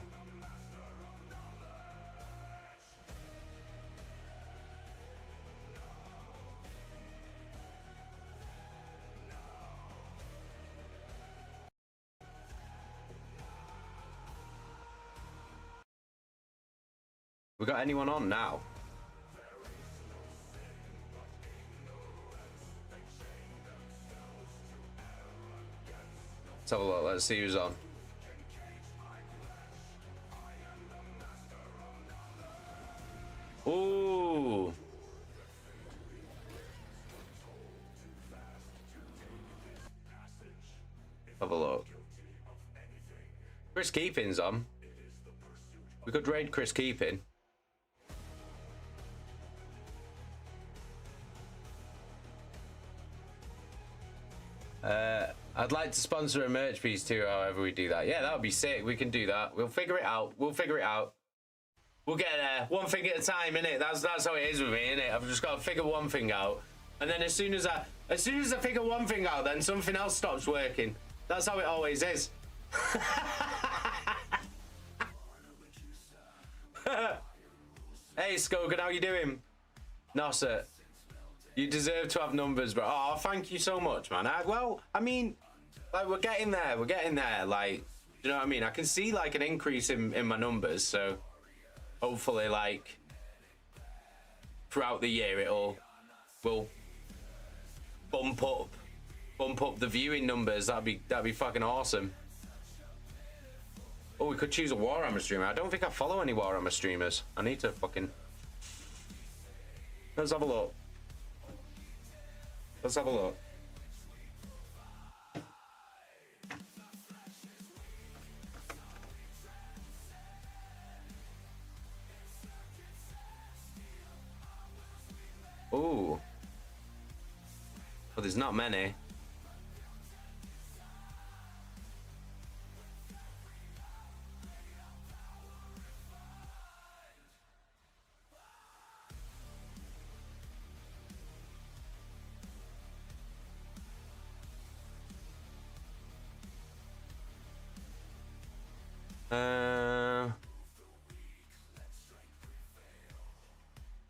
We got anyone on now? Let's have a look. Let's see who's on. Ooh. Have a look. Chris Keeping's on. We could raid Chris Keeping. I'd like to sponsor a merch piece too, however we do that. Yeah, that would be sick. We can do that. We'll figure it out. We'll figure it out. We'll get there. One thing at a time, innit? That's how it is with me, innit? I've just got to figure one thing out. And then as soon as I figure one thing out, then something else stops working. That's how it always is. Hey, Skogan, how you doing? No, sir. You deserve to have numbers, bro. Oh, thank you so much, man. Well, I mean, like, we're getting there. We're getting there. Like, you know what I mean? I can see, like, an increase in my numbers. So, hopefully, like, throughout the year, we'll bump up the viewing numbers. That'd be fucking awesome. Oh, we could choose a Warhammer streamer. I don't think I follow any Warhammer streamers. I need to fucking... Let's have a look. Let's have a look. Ooh. Well, there's not many.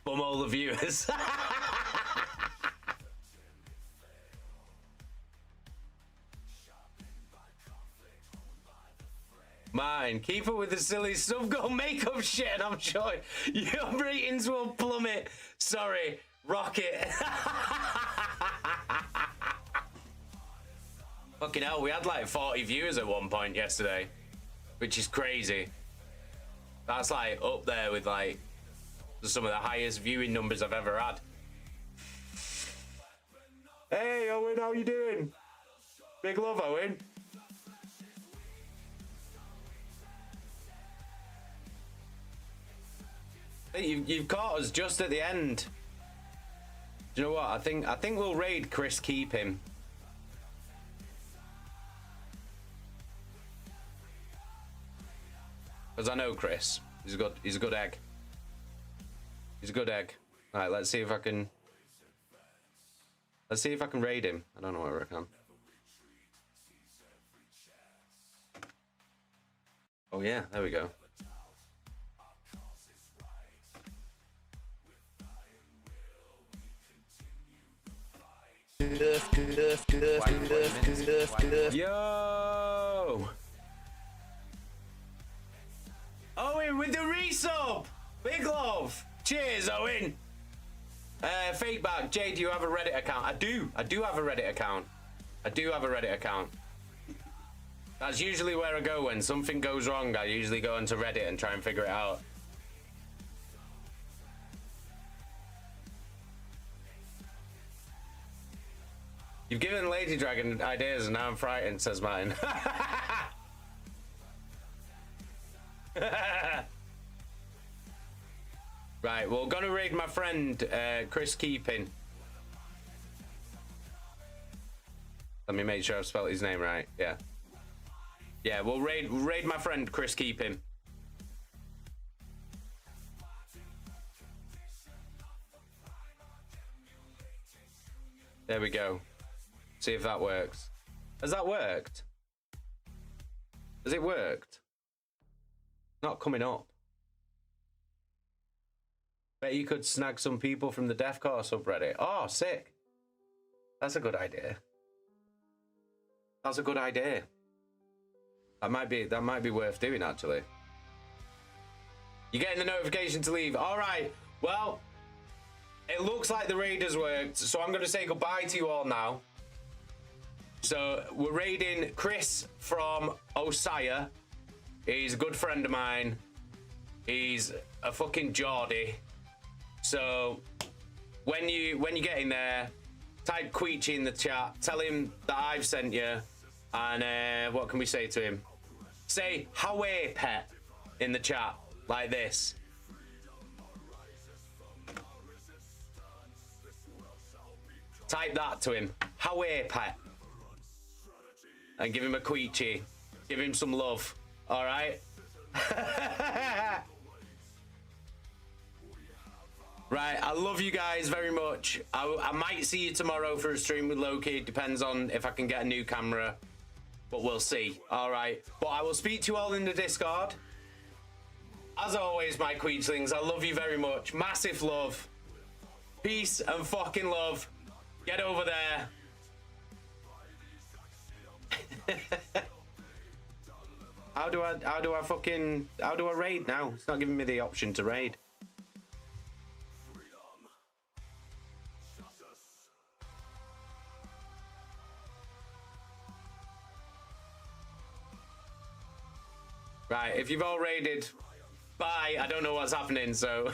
Bum all the viewers. Mine, keep up with the silly sub goal makeup shit, and I'm sure your ratings will plummet. Sorry, Rocket. Fucking hell, we had like 40 viewers at one point yesterday, which is crazy. That's like up there with like some of the highest viewing numbers I've ever had. Hey Owen, how you doing? Big love, Owen. Hey, you've caught us just at the end. Do you know what? I think we'll raid Chris. Keep him. Because I know Chris. He's a good egg. He's a good egg. Alright, let's see if I can raid him. I don't know whether I can. Oh yeah, there we go. Yo! Owen with the resub! Big love! Cheers, Owen! Fake back. Jay, do you have a Reddit account? I do have a Reddit account. That's usually where I go when something goes wrong. I usually go onto Reddit and try and figure it out. You've given Lady Dragon ideas and now I'm frightened, says Martin. Right, well, gonna raid my friend Chris Keeping. Let me make sure I've spelled his name right. Yeah. Yeah, we'll raid my friend Chris Keeping. There we go. See if that works. Has that worked? Has it worked? Not coming up. Bet you could snag some people from the Deathcore subreddit. Oh, sick. That's a good idea. That's a good idea. That might be worth doing, actually. You're getting the notification to leave. All right. Well, it looks like the raid has worked, so I'm going to say goodbye to you all now. So we're raiding Chris from Osaya. He's a good friend of mine. He's a fucking Geordie. So when you get in there, type Queech in the chat. Tell him that I've sent you. And what can we say to him? Say "Hawaii pet" in the chat like this. Type that to him. Hawaii pet. And give him a Queechy. Give him some love. All right. Right, I love you guys very much. I might see you tomorrow for a stream with Loki. Depends on if I can get a new camera. But we'll see. All right. But I will speak to you all in the Discord. As always, my Queechlings, I love you very much. Massive love. Peace and fucking love. Get over there. How do I raid now? It's not giving me the option to raid. Right, if you've all raided, bye. I don't know what's happening, so